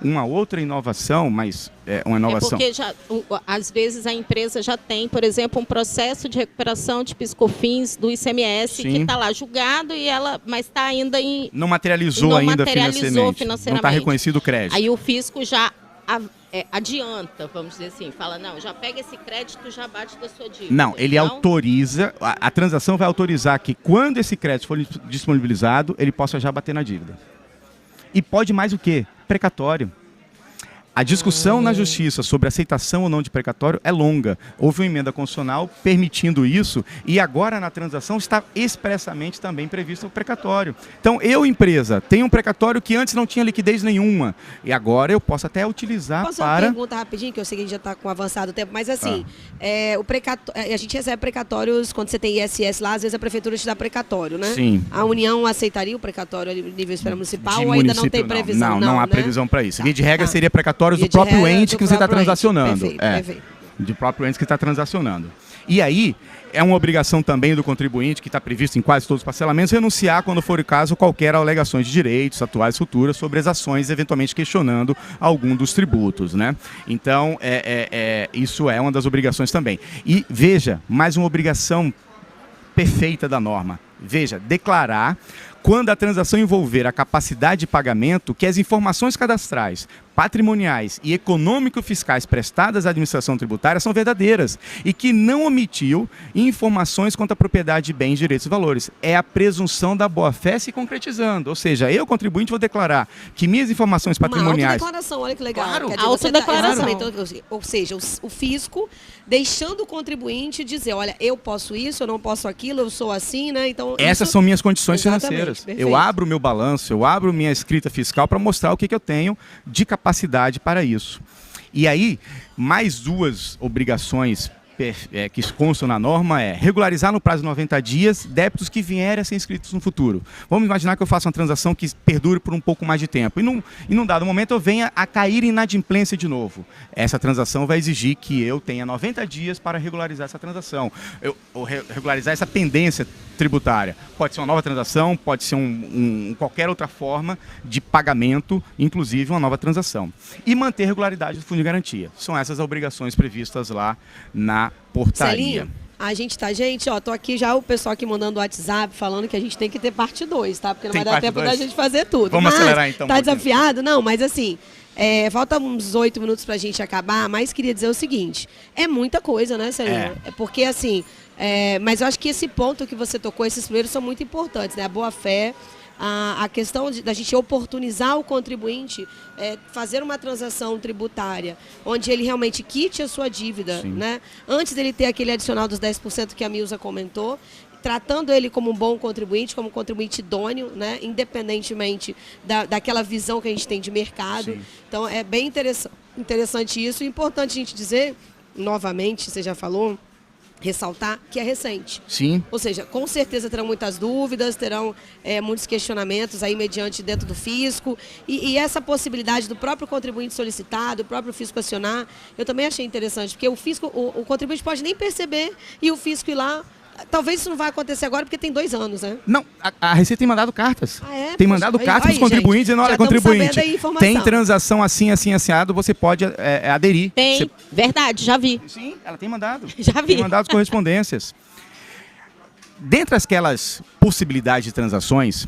uma outra inovação, mas uma inovação. Porque às vezes a empresa já tem, por exemplo, um processo de recuperação de PIS/COFINS do ICMS. Sim. Que está lá julgado mas está ainda em... Não materializou ainda financeiramente. Não está reconhecido o crédito. Aí o fisco já adianta, vamos dizer assim, fala, não, já pega esse crédito, já bate da sua dívida. Não, ele autoriza, a transação vai autorizar que quando esse crédito for disponibilizado, ele possa já bater na dívida. E pode mais o quê? Precatório. A discussão na Justiça sobre aceitação ou não de precatório é longa. Houve uma emenda constitucional permitindo isso e agora na transação está expressamente também previsto o precatório. Então, empresa, tenho um precatório que antes não tinha liquidez nenhuma e agora eu posso até utilizar Posso uma pergunta rapidinho, que eu sei que a gente já está com avançado tempo, mas assim, a gente recebe precatórios, quando você tem ISS lá, às vezes a prefeitura te dá precatório, né? Sim. A União aceitaria o precatório a nível municipal ou ainda não tem previsão? Não há previsão para isso. Via de regra seria precatório do próprio ente que você está transacionando. Perfeito. De próprio ente que está transacionando. E aí, é uma obrigação também do contribuinte, que está previsto em quase todos os parcelamentos, renunciar, quando for o caso, qualquer alegações de direitos atuais e futuras sobre as ações, eventualmente questionando algum dos tributos, né? Então, isso é uma das obrigações também. E veja, mais uma obrigação perfeita da norma. Veja, declarar, quando a transação envolver a capacidade de pagamento, que as informações cadastrais, patrimoniais e econômico-fiscais prestadas à administração tributária são verdadeiras e que não omitiu informações quanto à propriedade de bens, direitos e valores. É a presunção da boa-fé se concretizando. Ou seja, eu, contribuinte, vou declarar que minhas informações patrimoniais... Uma autodeclaração, olha que legal. Claro, autodeclaração. Ou seja, o fisco deixando o contribuinte dizer, olha, eu posso isso, eu não posso aquilo, eu sou assim, né? Então, essas são minhas condições financeiras. Perfeito. Eu abro o meu balanço, eu abro minha escrita fiscal para mostrar o que eu tenho de capacidade para isso. E aí, mais duas obrigações que constam na norma é regularizar no prazo de 90 dias débitos que vierem a ser inscritos no futuro. Vamos imaginar que eu faça uma transação que perdure por um pouco mais de tempo e num dado momento eu venha a cair em inadimplência de novo. Essa transação vai exigir que eu tenha 90 dias para regularizar essa transação, ou regularizar essa pendência tributária. Pode ser uma nova transação, pode ser qualquer outra forma de pagamento, inclusive uma nova transação. E manter regularidade do fundo de garantia. São essas as obrigações previstas lá na portaria. Celinho, a gente tá, tô aqui já o pessoal aqui mandando o WhatsApp falando que a gente tem que ter parte 2, tá? Porque não vai dar tempo da gente fazer tudo. Vamos acelerar então. Tá desafiado? Não, mas assim, falta uns 8 minutos pra gente acabar, mas queria dizer o seguinte, é muita coisa, né, Celinho? É porque assim, mas eu acho que esse ponto que você tocou, esses primeiros são muito importantes, né? A boa-fé, a questão da gente oportunizar o contribuinte, fazer uma transação tributária, onde ele realmente quite a sua dívida, né? Antes dele ter aquele adicional dos 10% que a Milza comentou, tratando ele como um bom contribuinte, como um contribuinte idôneo, né? Independentemente daquela visão que a gente tem de mercado. Sim. Então, é bem interessante isso. Importante a gente dizer, novamente, você já falou, ressaltar que é recente. Sim. Ou seja, com certeza terão muitas dúvidas, terão muitos questionamentos aí mediante dentro do fisco e essa possibilidade do próprio contribuinte solicitar, do próprio fisco acionar, eu também achei interessante, porque o fisco, o contribuinte pode nem perceber e o fisco ir lá. Talvez isso não vai acontecer agora porque tem 2 anos, né? Não, a Receita tem mandado cartas. Ah, é? Tem Poxa, mandado aí, cartas para os aí, contribuintes gente, dizendo, olha, já estamos contribuinte, sabendo aí a informação. tem transação assim, assim, assado, você pode aderir. Tem, Você... verdade, já vi. Sim, ela tem mandado. Já vi. Tem mandado as correspondências. Dentre aquelas possibilidades de transações,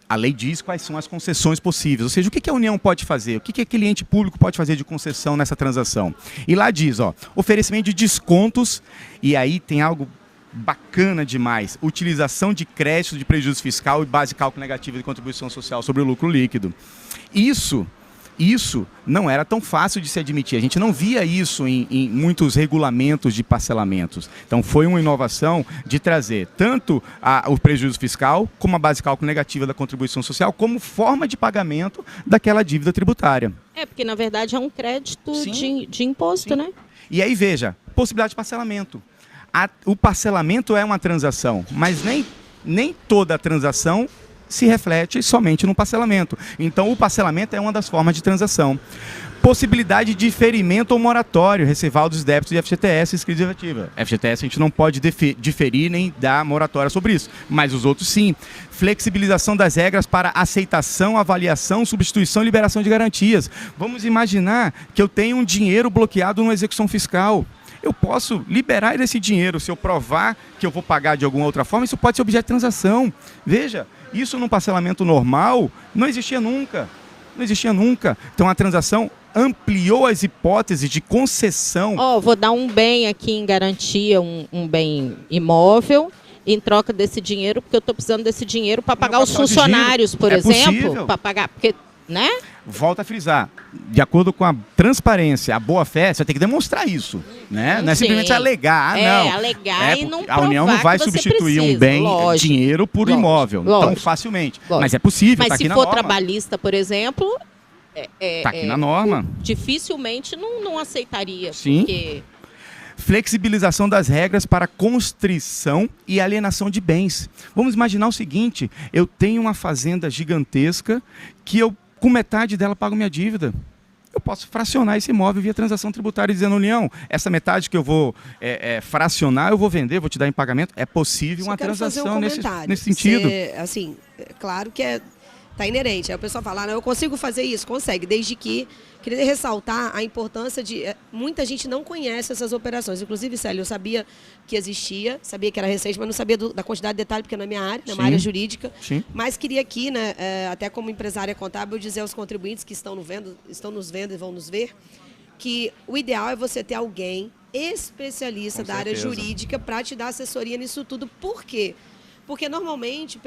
a lei diz quais são as concessões possíveis, ou seja, o que a União pode fazer, o que aquele ente público pode fazer de concessão nessa transação. E lá diz, ó, oferecimento de descontos, e aí tem algo bacana demais, utilização de crédito de prejuízo fiscal e base de cálculo negativa de contribuição social sobre o lucro líquido. Isso não era tão fácil de se admitir. A gente não via isso em muitos regulamentos de parcelamentos. Então foi uma inovação de trazer tanto o prejuízo fiscal como a base de cálculo negativa da contribuição social como forma de pagamento daquela dívida tributária. Porque na verdade é um crédito Sim. de imposto, Sim. né? E aí veja, possibilidade de parcelamento. O parcelamento é uma transação, mas nem toda a transação se reflete somente no parcelamento. Então, o parcelamento é uma das formas de transação. Possibilidade de diferimento ou moratório, receber dos débitos de FGTS e inscrição derivativa. FGTS a gente não pode diferir nem dar moratória sobre isso, mas os outros sim. Flexibilização das regras para aceitação, avaliação, substituição e liberação de garantias. Vamos imaginar que eu tenho um dinheiro bloqueado numa execução fiscal. Eu posso liberar esse dinheiro, se eu provar que eu vou pagar de alguma outra forma, isso pode ser objeto de transação. Veja, isso num parcelamento normal não existia nunca. Não existia nunca. Então a transação ampliou as hipóteses de concessão. Vou dar um bem aqui em garantia, um bem imóvel, em troca desse dinheiro, porque eu estou precisando desse dinheiro para pagar os funcionários, por exemplo. Para pagar, porque, né? Volto a frisar, de acordo com a transparência, a boa-fé, você tem que demonstrar isso, né? Não é simplesmente alegar, não. Alegar e não a União não vai substituir um bem, dinheiro por imóvel, tão facilmente. Mas é possível, está aqui na norma. Mas se for trabalhista, por exemplo, está aqui na norma. Dificilmente não aceitaria. Sim. Porque... Flexibilização das regras para constrição e alienação de bens. Vamos imaginar o seguinte, eu tenho uma fazenda gigantesca que eu, com metade dela, pago minha dívida. Eu posso fracionar esse imóvel via transação tributária dizendo, União, essa metade que eu vou fracionar, eu vou vender, vou te dar em pagamento. É possível uma transação nesse sentido. Assim, claro que está inerente. Aí o pessoal fala, não, eu consigo fazer isso? Consegue, desde que... Queria ressaltar a importância de... Muita gente não conhece essas operações. Inclusive, Célio, eu sabia que existia, sabia que era recente, mas não sabia da quantidade de detalhe, porque não é minha área, é uma área jurídica. Sim. Mas queria aqui, né, até como empresária contábil, dizer aos contribuintes que estão nos vendo e vão nos ver, que o ideal é você ter alguém especialista da área jurídica para te dar assessoria nisso tudo. Por quê? Porque normalmente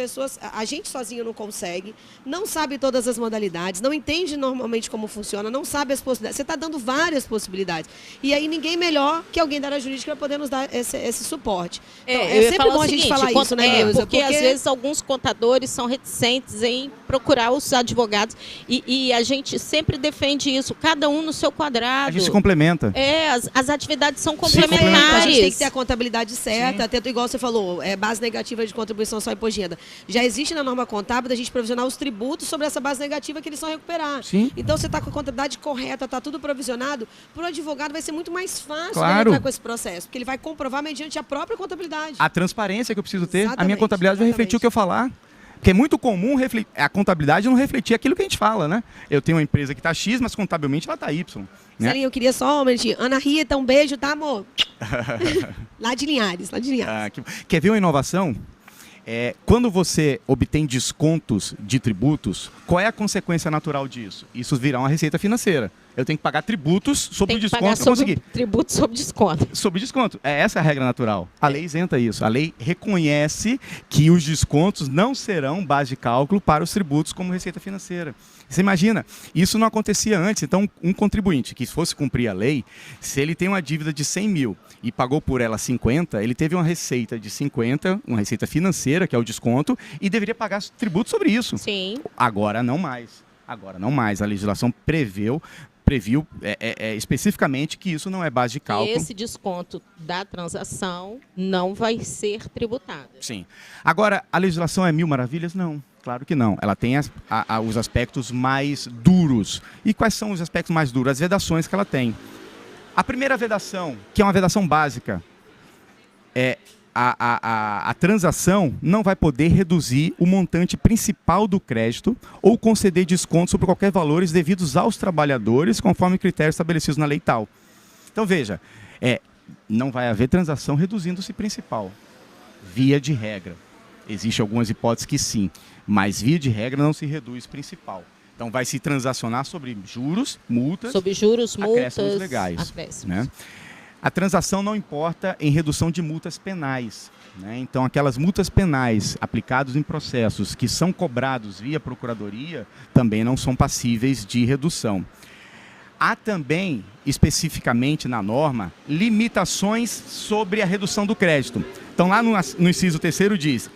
a gente sozinho não consegue, não sabe todas as modalidades, não entende normalmente como funciona, não sabe as possibilidades. Você está dando várias possibilidades. E aí ninguém melhor que alguém da área jurídica para poder nos dar esse suporte. Então, é sempre bom a gente falar isso, né, Neuza? Porque às vezes alguns contadores são reticentes em procurar os advogados e a gente sempre defende isso, cada um no seu quadrado. A gente se complementa. As atividades são complementares. A gente tem que ter a contabilidade certa, igual você falou, base negativa de contribuição social e imposto de renda. Já existe na norma contábil da gente provisionar os tributos sobre essa base negativa que eles vão recuperar. Sim. Então você está com a contabilidade correta, está tudo provisionado, para o advogado vai ser muito mais fácil claro. entrar com esse processo, porque ele vai comprovar mediante a própria contabilidade. A transparência que eu preciso ter, Exatamente, a minha contabilidade vai refletir o que eu falar. Porque é muito comum a contabilidade não refletir aquilo que a gente fala, né? Eu tenho uma empresa que está X, mas contabilmente ela está Y. Né? Celinho, eu queria só um minutinho. Ana Rita, um beijo, tá, amor? Lá de Linhares. Quer ver uma inovação? Quando você obtém descontos de tributos, qual é a consequência natural disso? Isso virá uma receita financeira. Eu tenho que pagar tributos sobre o desconto que eu consegui. Tributos sobre desconto. Sobre desconto. Essa é a regra natural. A lei isenta isso. A lei reconhece que os descontos não serão base de cálculo para os tributos como receita financeira. Você imagina, isso não acontecia antes. Então, um contribuinte que fosse cumprir a lei, se ele tem uma dívida de 100 mil e pagou por ela 50, ele teve uma receita de 50, uma receita financeira, que é o desconto, e deveria pagar tributo sobre isso. Sim. Agora não mais. A legislação previu especificamente que isso não é base de E cálculo. esse desconto da transação não vai ser tributado. Sim. Agora, a legislação é mil maravilhas? Não, claro que não. Ela tem os aspectos mais duros. E quais são os aspectos mais duros? As vedações que ela tem. A primeira vedação, que é uma vedação básica, é a transação não vai poder reduzir o montante principal do crédito ou conceder desconto sobre qualquer valores devidos aos trabalhadores, conforme critérios estabelecidos na lei tal. Então, veja, não vai haver transação reduzindo-se principal, via de regra. Existem algumas hipóteses que sim, mas via de regra não se reduz principal. Então, vai se transacionar sobre juros, multas, Sobre juros, acréscimos multas, legais, acréscimos. né? A transação não importa em redução de multas penais, né? Então, aquelas multas penais aplicadas em processos que são cobrados via procuradoria também não são passíveis de redução. Há também, especificamente na norma, limitações sobre a redução do crédito. Então, lá no inciso 3º diz,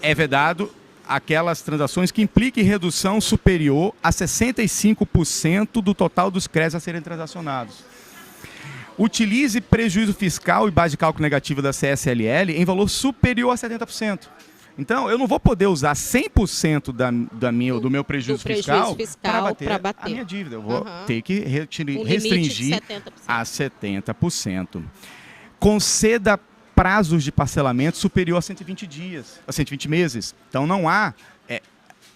é vedado aquelas transações que impliquem redução superior a 65% do total dos créditos a serem transacionados. Utilize prejuízo fiscal e base de cálculo negativa da CSLL em valor superior a 70%. Então, eu não vou poder usar 100% do meu prejuízo fiscal para bater a minha dívida. Eu vou ter que restringir a 70%. Conceda prazos de parcelamento superior a 120 dias, a 120 meses. Então, não há...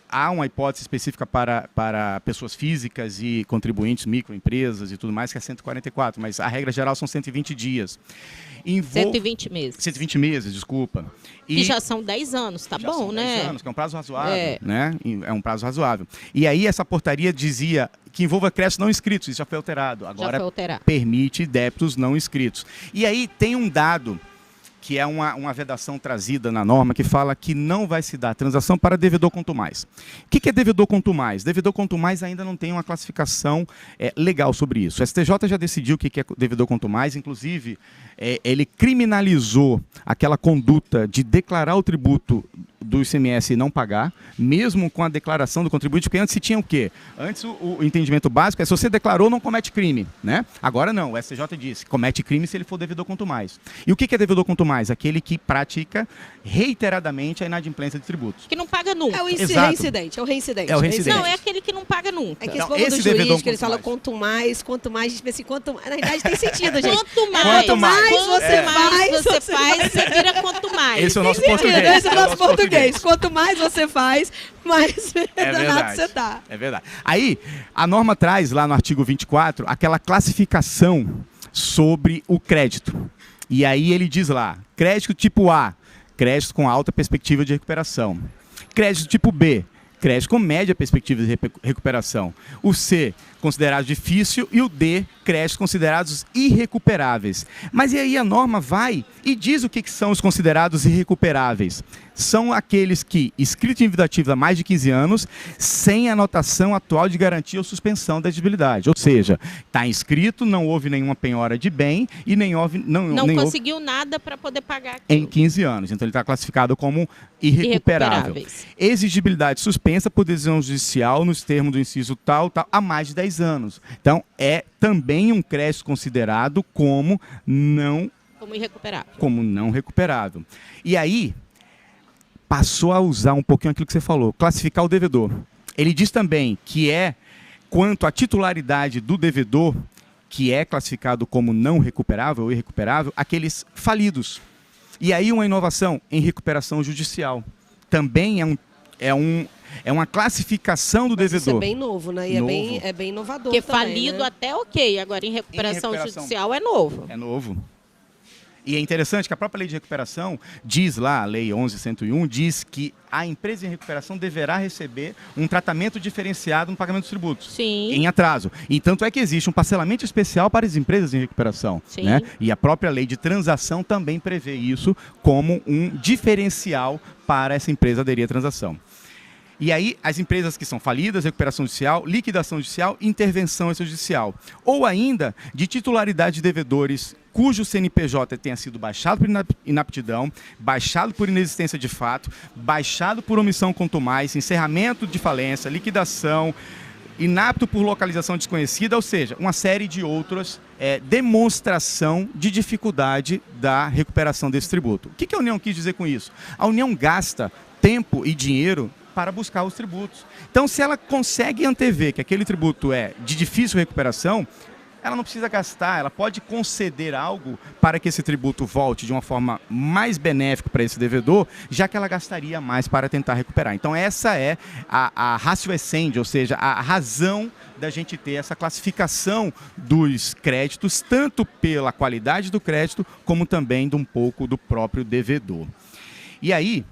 Há uma hipótese específica para pessoas físicas e contribuintes, microempresas e tudo mais, que é 144, mas a regra geral são 120 dias. 120 meses. 120 meses, desculpa. E já são 10 anos, tá bom, né? 10 anos, que é um prazo razoável, né? É um prazo razoável. E aí essa portaria dizia que envolva créditos não inscritos, isso já foi alterado. Agora permite débitos não inscritos. E aí tem um dado que é uma vedação trazida na norma, que fala que não vai se dar transação para devedor quanto mais. O que é devedor quanto mais? Devedor quanto mais ainda não tem uma classificação legal sobre isso. O STJ já decidiu o que é devedor quanto mais, inclusive ele criminalizou aquela conduta de declarar o tributo do ICMS e não pagar, mesmo com a declaração do contribuinte, porque antes se tinha o quê? Antes o entendimento básico é se você declarou, não comete crime, né? Agora não, o STJ disse, comete crime se ele for devedor quanto mais. E o que é devedor quanto mais? Aquele que pratica reiteradamente a inadimplência de tributos. Que não paga nunca. É o reincidente, é o reincidente. É o reincidente. Não, é aquele que não paga nunca. É que Então, esse povo do juiz, que eles falam mais. quanto mais, a gente pensa assim, na verdade tem sentido, gente. Quanto mais você faz, você vira quanto mais. Esse é o nosso Tem sentido, português. esse é o nosso português. Quanto mais você faz, mais danado você tá. É verdade. Aí, a norma traz lá no artigo 24 aquela classificação sobre o crédito. E aí ele diz lá, crédito tipo A, crédito com alta perspectiva de recuperação. Crédito tipo B, crédito com média perspectiva de recuperação. O C, considerado difícil, e o D, créditos considerados irrecuperáveis. Mas e aí a norma vai e diz o que são os considerados irrecuperáveis. São aqueles que, inscritos em dívida ativa há mais de 15 anos, sem anotação atual de garantia ou suspensão da exigibilidade. Ou seja, está inscrito, não houve nenhuma penhora de bem e não conseguiu nada para poder pagar aquilo. Em 15 anos. Então ele está classificado como irrecuperável. Exigibilidade suspensa por decisão judicial nos termos do inciso tal, há mais de 10 anos. Então é também um crédito considerado como não recuperável. E aí passou a usar um pouquinho aquilo que você falou, classificar o devedor. Ele diz também que quanto à titularidade do devedor, que é classificado como não recuperável ou irrecuperável, aqueles falidos. E aí uma inovação em recuperação judicial. Também é uma classificação do devedor. Isso é bem novo, né? E é bem inovador. Porque também, falido né? até ok, agora em recuperação judicial é novo. É novo. E é interessante que a própria lei de recuperação diz lá, a lei 11.101, diz que a empresa em recuperação deverá receber um tratamento diferenciado no pagamento dos tributos. Sim. Em atraso. E tanto é que existe um parcelamento especial para as empresas em recuperação. Sim. Né? E a própria lei de transação também prevê isso como um diferencial para essa empresa aderir à transação. E aí, as empresas que são falidas, recuperação judicial, liquidação judicial, intervenção extrajudicial. Ou ainda, de titularidade de devedores cujo CNPJ tenha sido baixado por inaptidão, baixado por inexistência de fato, baixado por omissão contumaz, encerramento de falência, liquidação, inapto por localização desconhecida, ou seja, uma série de outras demonstração de dificuldade da recuperação desse tributo. O que a União quis dizer com isso? A União gasta tempo e dinheiro para buscar os tributos. Então, se ela consegue antever que aquele tributo é de difícil recuperação, ela não precisa gastar, ela pode conceder algo para que esse tributo volte de uma forma mais benéfica para esse devedor, já que ela gastaria mais para tentar recuperar. Então essa é a ratio essendi, ou seja, a razão da gente ter essa classificação dos créditos, tanto pela qualidade do crédito, como também de um pouco do próprio devedor. E aí,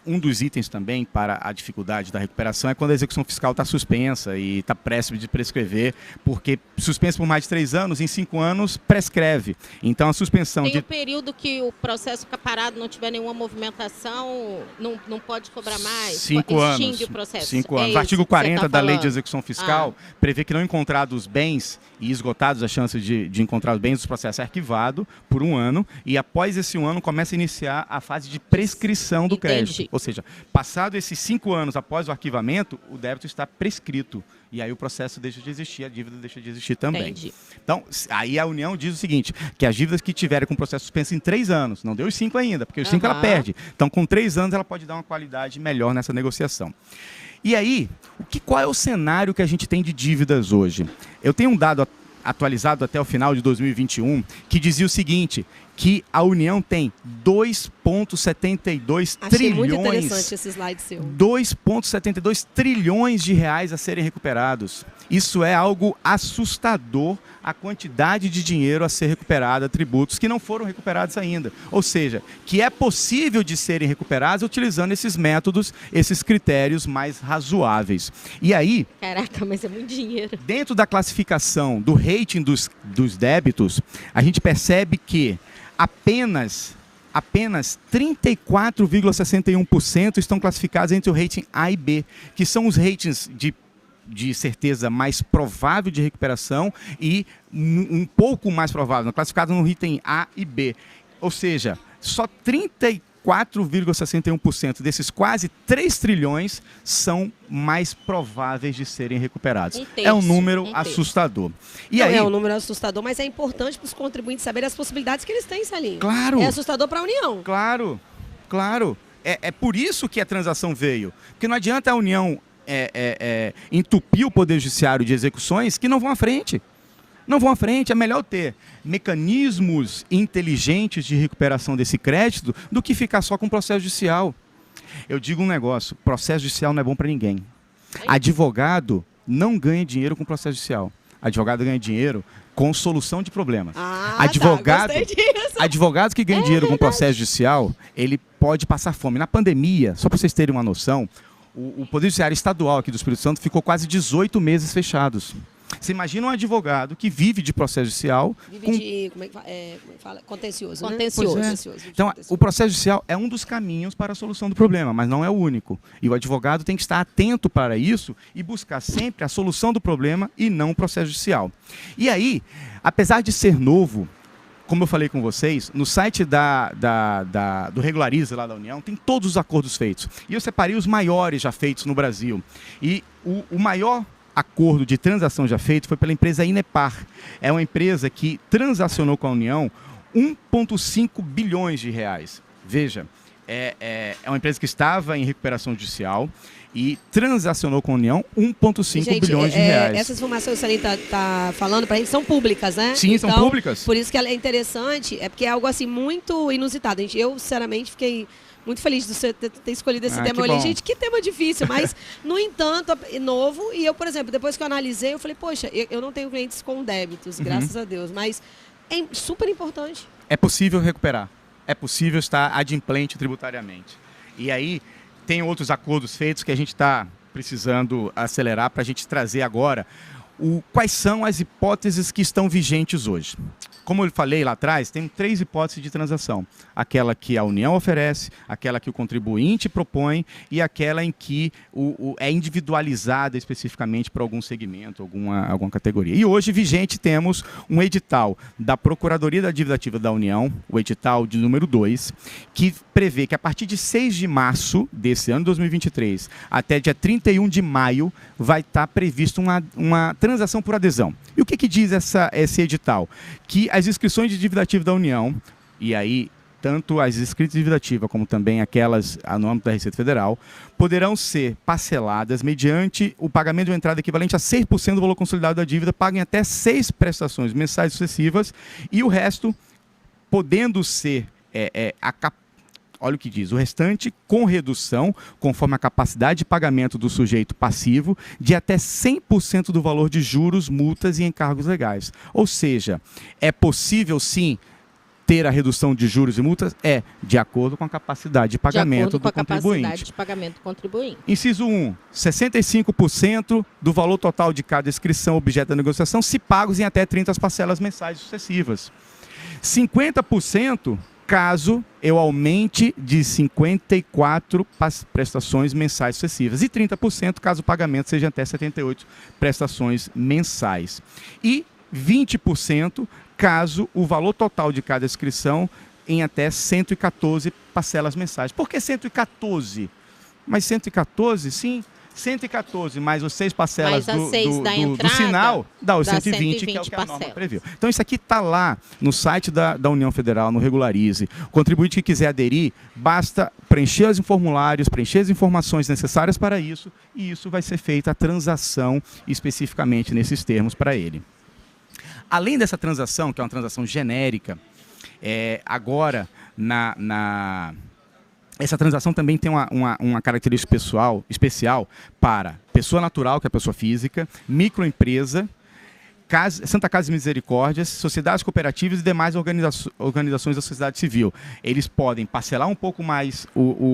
um dos itens também para a dificuldade da recuperação é quando a execução fiscal está suspensa e está prestes de prescrever, porque suspensa por mais de 3 anos, em 5 anos prescreve. Então a suspensão Tem um período que o processo fica parado, não tiver nenhuma movimentação, não pode cobrar mais? 5 anos. O processo. 5 anos. O artigo 40 da Lei de Execução Fiscal Ah. prevê que não encontrados os bens e esgotados as chances de encontrar os bens, o processo é arquivado por 1 ano e após esse 1 ano começa a iniciar a fase de prescrição do crédito. Ou seja, passado esses 5 anos após o arquivamento, o débito está prescrito. E aí o processo deixa de existir, a dívida deixa de existir também. Entendi. Então, aí a União diz o seguinte, que as dívidas que tiverem com processo suspenso em 3 anos, não deu os 5 ainda, porque os 5 ela perde. Então, com 3 anos, ela pode dar uma qualidade melhor nessa negociação. E aí, qual é o cenário que a gente tem de dívidas hoje? Eu tenho um dado atualizado até o final de 2021, que dizia o seguinte, que a União tem 2,72 Achei trilhões... muito interessante esse slide seu. 2,72 trilhões de reais a serem recuperados. Isso é algo assustador, a quantidade de dinheiro a ser recuperada, tributos que não foram recuperados ainda. Ou seja, que é possível de serem recuperados utilizando esses métodos, esses critérios mais razoáveis. E aí... Caraca, mas é muito dinheiro. Dentro da classificação do rating dos débitos, a gente percebe que apenas 34,61% estão classificados entre o rating A e B, que são os ratings de certeza mais provável de recuperação e um pouco mais provável, classificados no item A e B. Ou seja, só 34,61% desses quase 3 trilhões são mais prováveis de serem recuperados. É um número assustador. E Não aí, é um número assustador, mas é importante para os contribuintes saberem as possibilidades que eles têm, Salinho. Claro. É assustador para a União. Claro. É por isso que a transação veio. Porque não adianta a União entupir o Poder Judiciário de execuções que não vão à frente. Não vão à frente, é melhor ter mecanismos inteligentes de recuperação desse crédito do que ficar só com processo judicial. Eu digo um negócio, processo judicial não é bom para ninguém. Advogado não ganha dinheiro com processo judicial. Advogado ganha dinheiro com solução de problemas. Advogado que ganha dinheiro com processo judicial, ele pode passar fome. Na pandemia, só para vocês terem uma noção, o Poder Judiciário Estadual aqui do Espírito Santo ficou quase 18 meses fechados. Você imagina um advogado que vive de processo judicial... Vive de, como é que fala? Contencioso, Contencioso. Né? Então, o processo judicial é um dos caminhos para a solução do problema, mas não é o único. E o advogado tem que estar atento para isso e buscar sempre a solução do problema e não o processo judicial. E aí, apesar de ser novo, como eu falei com vocês, no site do Regulariza lá da União, tem todos os acordos feitos. E eu separei os maiores já feitos no Brasil. E o maior acordo de transação já feito foi pela empresa Inepar. É uma empresa que transacionou com a União 1,5 bilhões de reais. Veja, é uma empresa que estava em recuperação judicial e transacionou com a União 1,5 bilhões de reais. Essas informações que o Salinho está falando para a gente são públicas, né? Sim, então, são públicas. Por isso que ela é interessante, porque é algo assim muito inusitado. Eu, sinceramente, fiquei muito feliz de você ter escolhido esse tema. Eu falei, gente, que tema difícil, mas, no entanto, é novo. E eu, por exemplo, depois que eu analisei, eu falei, poxa, eu não tenho clientes com débitos, graças a Deus, mas é super importante. É possível recuperar. É possível estar adimplente tributariamente. E aí, tem outros acordos feitos que a gente está precisando acelerar para a gente trazer agora quais são as hipóteses que estão vigentes hoje. como eu falei lá atrás, tem 3 hipóteses de transação. Aquela que a União oferece, aquela que o contribuinte propõe e aquela em que é individualizada especificamente para algum segmento, alguma categoria. E hoje, vigente, temos um edital da Procuradoria da Dívida Ativa da União, o edital de número 2, que prevê que a partir de 6 de março desse ano 2023 até dia 31 de maio vai estar previsto uma transação por adesão. E o que diz esse edital? Que as inscrições de dívida ativa da União, e aí tanto as inscritas de dívida ativa como também aquelas no âmbito da Receita Federal, poderão ser parceladas mediante o pagamento de uma entrada equivalente a 6% do valor consolidado da dívida, pago em até 6 prestações mensais sucessivas, e o resto podendo ser olha o que diz, o restante com redução, conforme a capacidade de pagamento do sujeito passivo, de até 100% do valor de juros, multas e encargos legais. Ou seja, é possível sim ter a redução de juros e multas? De acordo com a capacidade de pagamento do contribuinte. Capacidade de pagamento do contribuinte. Inciso 1, 65% do valor total de cada inscrição objeto da negociação, se pagos em até 30 parcelas mensais sucessivas. 50% caso eu aumente de 54 prestações mensais sucessivas. E 30% caso o pagamento seja até 78 prestações mensais. E 20% caso o valor total de cada inscrição em até 114 parcelas mensais. Por que 114? Mas 114, sim, 114 mais os 6 parcelas do sinal dá os 120, que é o que a norma previu. Então isso aqui está lá no site da União Federal, no Regularize. O contribuinte que quiser aderir, basta preencher os formulários, preencher as informações necessárias para isso, e isso vai ser feita a transação especificamente nesses termos para ele. Além dessa transação, que é uma transação genérica, agora essa transação também tem uma característica especial para pessoa natural, que é a pessoa física, microempresa, Santa Casa de Misericórdias, sociedades cooperativas e demais organizações da sociedade civil. Eles podem parcelar um pouco mais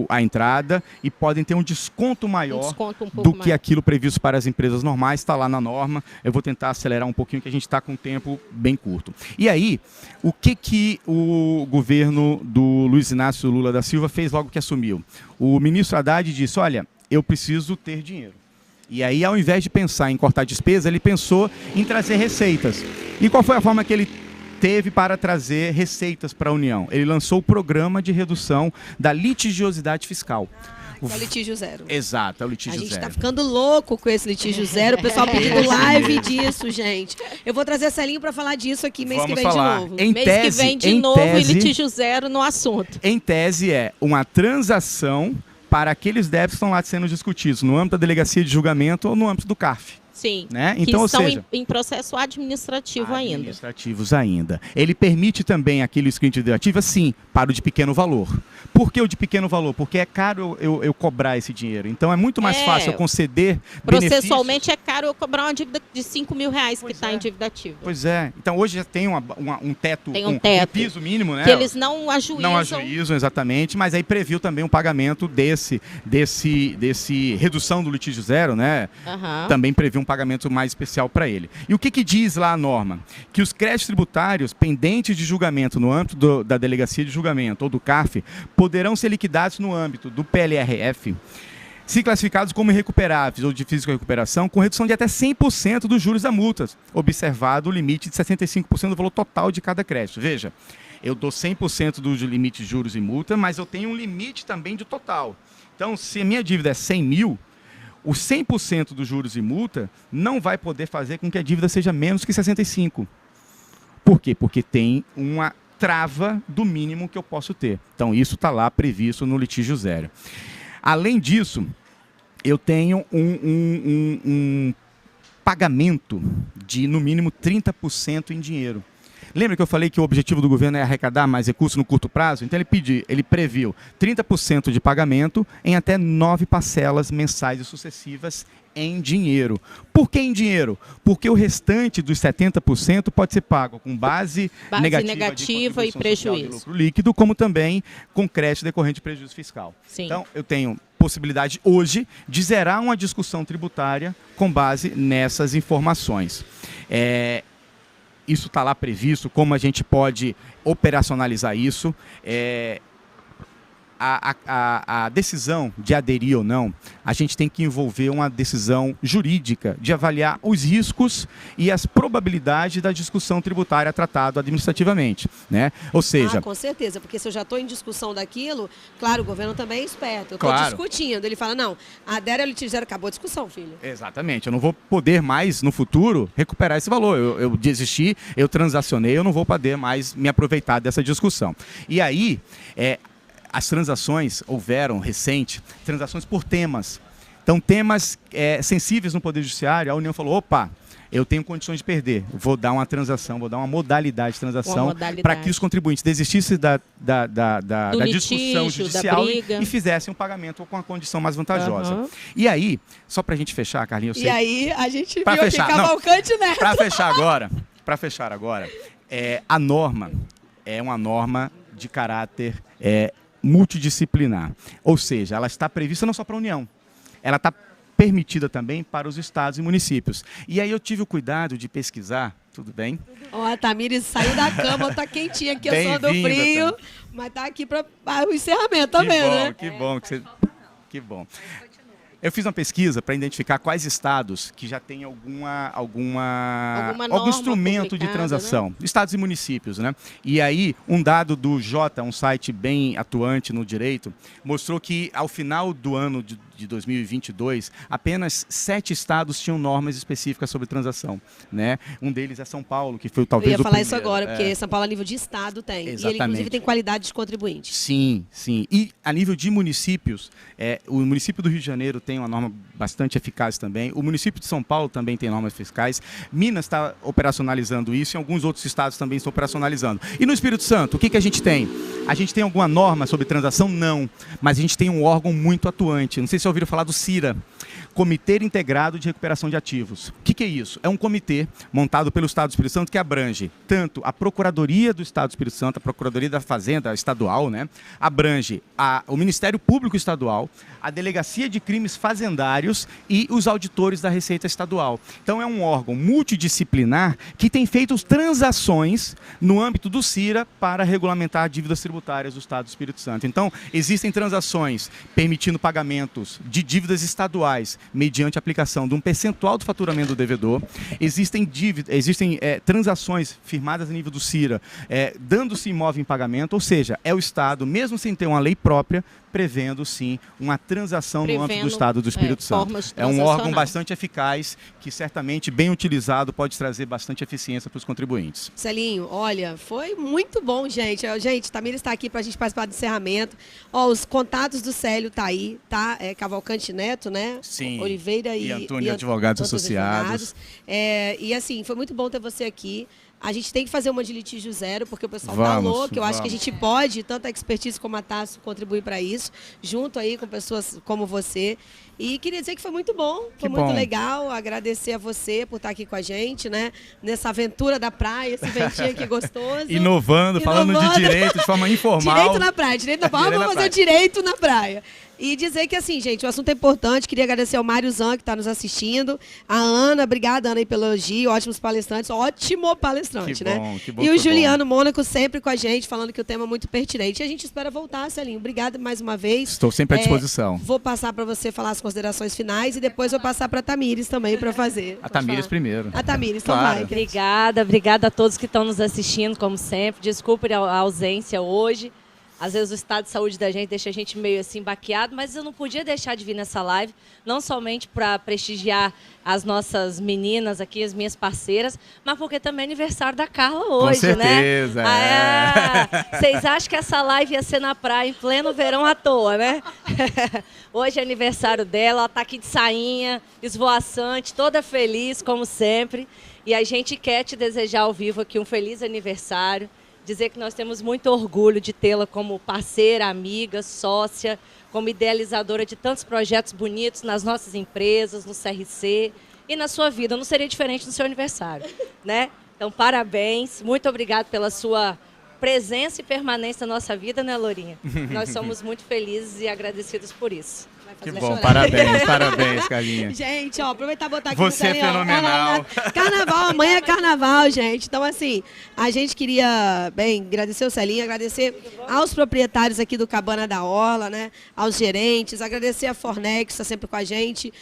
a entrada e podem ter um desconto maior do que aquilo previsto para as empresas normais. Está lá na norma. Eu vou tentar acelerar um pouquinho, que a gente está com um tempo bem curto. E aí, o que o governo do Luiz Inácio Lula da Silva fez logo que assumiu? O ministro Haddad disse, olha, eu preciso ter dinheiro. E aí, ao invés de pensar em cortar despesa, ele pensou em trazer receitas. E qual foi a forma que ele teve para trazer receitas para a União? Ele lançou o Programa de Redução da Litigiosidade Fiscal. É o litígio zero. Exato, é o litígio zero. A gente está ficando louco com esse litígio zero. O pessoal pedindo live disso, gente. Eu vou trazer a Celinho para falar disso aqui mês que vem de novo. Mês que vem de novo e litígio zero no assunto. Em tese, é uma transação para aqueles débitos que estão lá sendo discutidos, no âmbito da delegacia de julgamento ou no âmbito do CARF. Sim, né? Que então, estão ou seja, em processo administrativo ainda. Administrativos ainda. Ele permite também aquele inscrito de dívida ativa, sim, para o de pequeno valor. Por que o de pequeno valor? Porque é caro eu cobrar esse dinheiro. Então é muito mais fácil eu conceder processualmente benefícios. É caro eu cobrar uma dívida de R$5.000 que está em dívida ativa. Pois é. Então hoje já tem um teto, tem um piso mínimo, né? Que eles não ajuizam. Não ajuizam, exatamente, mas aí previu também um pagamento desse redução do litígio zero, né? Também previu um pagamento mais especial para ele. E o que diz lá a norma? Que os créditos tributários pendentes de julgamento no âmbito da delegacia de julgamento ou do CARF poderão ser liquidados no âmbito do PLRF, se classificados como irrecuperáveis ou difíceis de recuperação, com redução de até 100% dos juros da multa, observado o limite de 65% do valor total de cada crédito. Veja, eu dou 100% do limite de juros e multa, mas eu tenho um limite também de total. Então, se a minha dívida é 100 mil, os 100% dos juros e multa não vai poder fazer com que a dívida seja menos que 65. Por quê? Porque tem uma trava do mínimo que eu posso ter. Então, isso está lá previsto no litígio zero. Além disso, eu tenho um pagamento de, no mínimo, 30% em dinheiro. Lembra que eu falei que o objetivo do governo é arrecadar mais recursos no curto prazo? Então ele previu 30% de pagamento em até 9 parcelas mensais e sucessivas em dinheiro. Por que em dinheiro? Porque o restante dos 70% pode ser pago com base negativa e prejuízo. De lucro líquido, como também com crédito decorrente de prejuízo fiscal. Sim. Então, eu tenho possibilidade hoje de zerar uma discussão tributária com base nessas informações. isso está lá previsto, como a gente pode operacionalizar isso. A decisão de aderir ou não, a gente tem que envolver uma decisão jurídica de avaliar os riscos e as probabilidades da discussão tributária tratado administrativamente, né? Ou seja... com certeza, porque se eu já estou em discussão daquilo, claro, o governo também é esperto. Eu estou Claro. discutindo. Ele fala, não, adere ao litígio zero, acabou a discussão, filho. Exatamente, eu não vou poder mais, no futuro, recuperar esse valor. Eu desisti, eu transacionei, eu não vou poder mais me aproveitar dessa discussão. E aí, as transações houveram, recente, transações por temas. Então, temas sensíveis no Poder Judiciário, a União falou, opa, eu tenho condições de perder, vou dar uma transação, vou dar uma modalidade de transação para que os contribuintes desistissem da discussão litígio, judicial da briga. e fizessem um pagamento com uma condição mais vantajosa. E aí, só para a gente fechar, Carlinhos, eu sei... E aí, a gente Pra viu fechar, aqui Cavalcante, né? Para fechar agora, a norma é uma norma de caráter multidisciplinar. Ou seja, ela está prevista não só para a União, ela está permitida também para os estados e municípios. E aí eu tive o cuidado de pesquisar, tudo bem? Ó, a Tamires saiu da cama, tá quentinha aqui, eu sou do Bem-vinda, frio, mas tá aqui para o encerramento também, né? Que bom, que bom. Eu fiz uma pesquisa para identificar quais estados que já têm algum instrumento de transação. Né? Estados e municípios, né? E aí, um dado do Jota, um site bem atuante no direito, mostrou que ao final do ano de 2022, apenas 7 estados tinham normas específicas sobre transação, né? Um deles é São Paulo, que foi talvez o primeiro. Eu ia falar isso agora, porque São Paulo a nível de estado tem. Exatamente. E ele, inclusive, tem qualidade de contribuinte. Sim, sim. E a nível de municípios, o município do Rio de Janeiro tem uma norma bastante eficaz também. O município de São Paulo também tem normas fiscais. Minas está operacionalizando isso e alguns outros estados também estão operacionalizando. E no Espírito Santo, o que a gente tem? A gente tem alguma norma sobre transação? Não. Mas a gente tem um órgão muito atuante. Não sei se ouviram falar do CIRA, Comitê Integrado de Recuperação de Ativos. O que é isso? É um comitê montado pelo Estado do Espírito Santo que abrange tanto a Procuradoria do Estado do Espírito Santo, a Procuradoria da Fazenda Estadual, né? Abrange o Ministério Público Estadual, a Delegacia de Crimes Fazendários e os auditores da Receita Estadual. Então é um órgão multidisciplinar que tem feito transações no âmbito do CIRA para regulamentar dívidas tributárias do Estado do Espírito Santo. Então existem transações permitindo pagamentos de dívidas estaduais mediante a aplicação de um percentual do faturamento do devedor. Existem transações firmadas a nível do CIRA, dando-se imóvel em pagamento, ou seja, é o Estado, mesmo sem ter uma lei própria, prevendo, sim, uma transação no âmbito do Estado do Espírito Santo. É um órgão bastante eficaz, que certamente, bem utilizado, pode trazer bastante eficiência para os contribuintes. Celinho, olha, foi muito bom, gente. Gente, Tamires está aqui para a gente participar do encerramento. Ó, os contatos do Célio tá aí, tá? Cavalcante Neto, né? Sim. Oliveira e Antônio Advogados Associados. E assim, foi muito bom ter você aqui. A gente tem que fazer uma de litígio zero, porque o pessoal tá louco. Eu acho que a gente pode, tanto a expertise como a Tasso, contribuir para isso, junto aí com pessoas como você. E queria dizer que foi muito bom, foi muito legal. Agradecer a você por estar aqui com a gente, né? Nessa aventura da praia, esse ventinho aqui gostoso. Inovando, falando de direito de forma informal. Direito na praia, direito na praia. Vamos fazer o direito na praia. E dizer que, assim, gente, o assunto é importante. Queria agradecer ao Mário Zan, que está nos assistindo. A Ana, obrigada, Ana, aí pelo elogio. Ótimos palestrantes, ótimo palestrante, né? Que bom, e o Juliano Mônaco sempre com a gente, falando que o tema é muito pertinente. E a gente espera voltar, Celinho. Obrigada mais uma vez. Estou sempre à disposição. Vou passar para você falar as considerações finais e depois vou passar para a Tamires também para fazer. A Tamires primeiro. A Tamires, então claro. vai. Obrigada a todos que estão nos assistindo, como sempre. Desculpe a ausência hoje. Às vezes o estado de saúde da gente deixa a gente meio assim baqueado, mas eu não podia deixar de vir nessa live, não somente para prestigiar as nossas meninas aqui, as minhas parceiras, mas porque também é aniversário da Carla hoje, com certeza, né? Vocês acham que essa live ia ser na praia em pleno verão à toa, né? Hoje é aniversário dela, ela está aqui de sainha, esvoaçante, toda feliz, como sempre. E a gente quer te desejar ao vivo aqui um feliz aniversário. Dizer que nós temos muito orgulho de tê-la como parceira, amiga, sócia, como idealizadora de tantos projetos bonitos nas nossas empresas, no CRC e na sua vida. Não seria diferente no seu aniversário, né? Então, parabéns. Muito obrigado pela sua presença e permanência na nossa vida, né, Lourinha? Nós somos muito felizes e agradecidos por isso. Que fazer bom, chorar. parabéns, parabéns, Carlinha. Gente, ó, aproveitar e botar aqui Você no é celinho, ó. fenomenal. Carnaval, amanhã é carnaval, gente. Então, assim, a gente queria, bem, agradecer o Celinho, agradecer aos proprietários aqui do Cabana da Orla, né? Aos gerentes, agradecer a Fornex, que está sempre com a gente.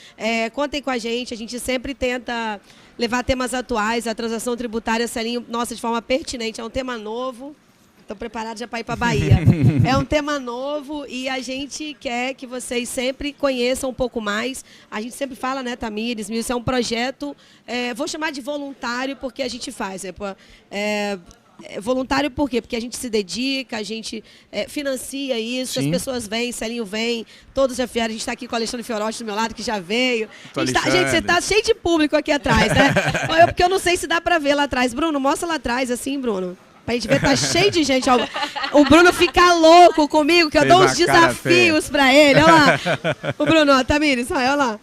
Contem com a gente sempre tenta levar temas atuais, a transação tributária, Celinho, nossa, de forma pertinente, é um tema novo. Estou preparado já para ir para a Bahia. É um tema novo e a gente quer que vocês sempre conheçam um pouco mais. A gente sempre fala, né, Tamires, isso é um projeto, vou chamar de voluntário porque a gente faz. Voluntário por quê? Porque a gente se dedica, a gente financia isso, Sim. as pessoas vêm, Celinho vem, todos já vieram. A gente está aqui com o Alexandre Fiorotti do meu lado, que já veio. Gente, você está cheio de público aqui atrás, né? Porque eu não sei se dá para ver lá atrás. Bruno, mostra lá atrás, assim, Bruno. Pra gente ver, tá cheio de gente. Ó, o Bruno fica louco comigo, que eu dou uns desafios pra ele. Olha lá. O Bruno, ó, Tamires, olha lá.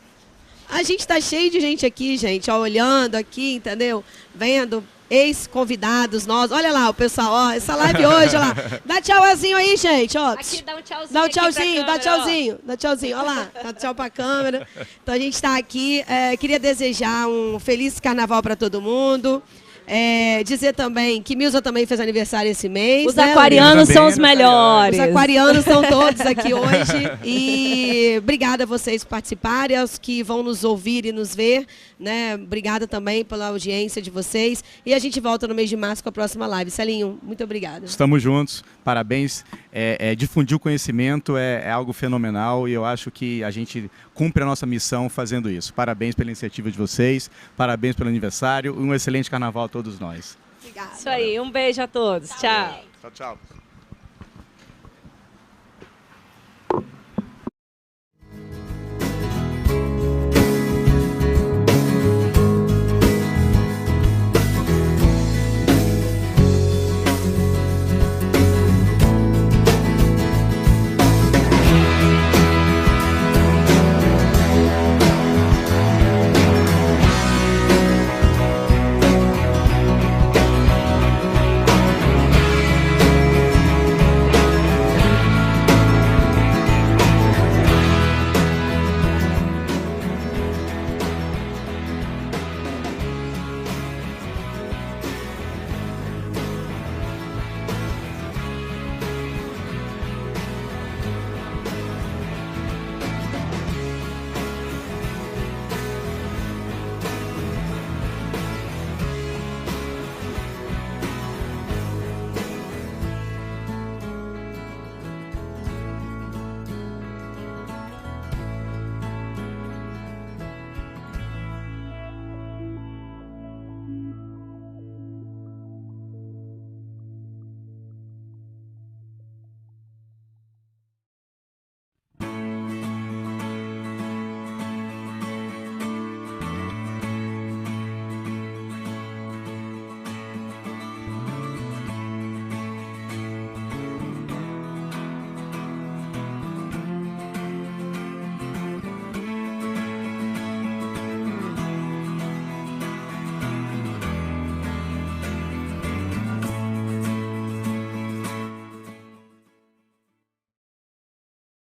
A gente tá cheio de gente aqui, gente, ó, olhando aqui, entendeu? Vendo ex-convidados nós. Olha lá o pessoal, ó, essa live hoje, olha lá. Dá tchauzinho aí, gente, ó. Aqui dá um tchauzinho. Dá um tchauzinho, câmera, dá tchauzinho, dá tchauzinho, olha lá, dá tchau pra câmera. Então a gente tá aqui, queria desejar um feliz carnaval pra todo mundo. Dizer também que Milza também fez aniversário esse mês. Os aquarianos são os melhores. Os aquarianos estão todos aqui hoje. E obrigada a vocês por participarem, aos que vão nos ouvir e nos ver. Né? Obrigada também pela audiência de vocês. E a gente volta no mês de março com a próxima live. Celinho, muito obrigada. Estamos juntos, parabéns. Difundir o conhecimento é algo fenomenal e eu acho que a gente cumpre a nossa missão fazendo isso. Parabéns pela iniciativa de vocês, parabéns pelo aniversário e um excelente carnaval a todos nós. Obrigada. Isso aí, um beijo a todos. Tchau. Tchau, tchau.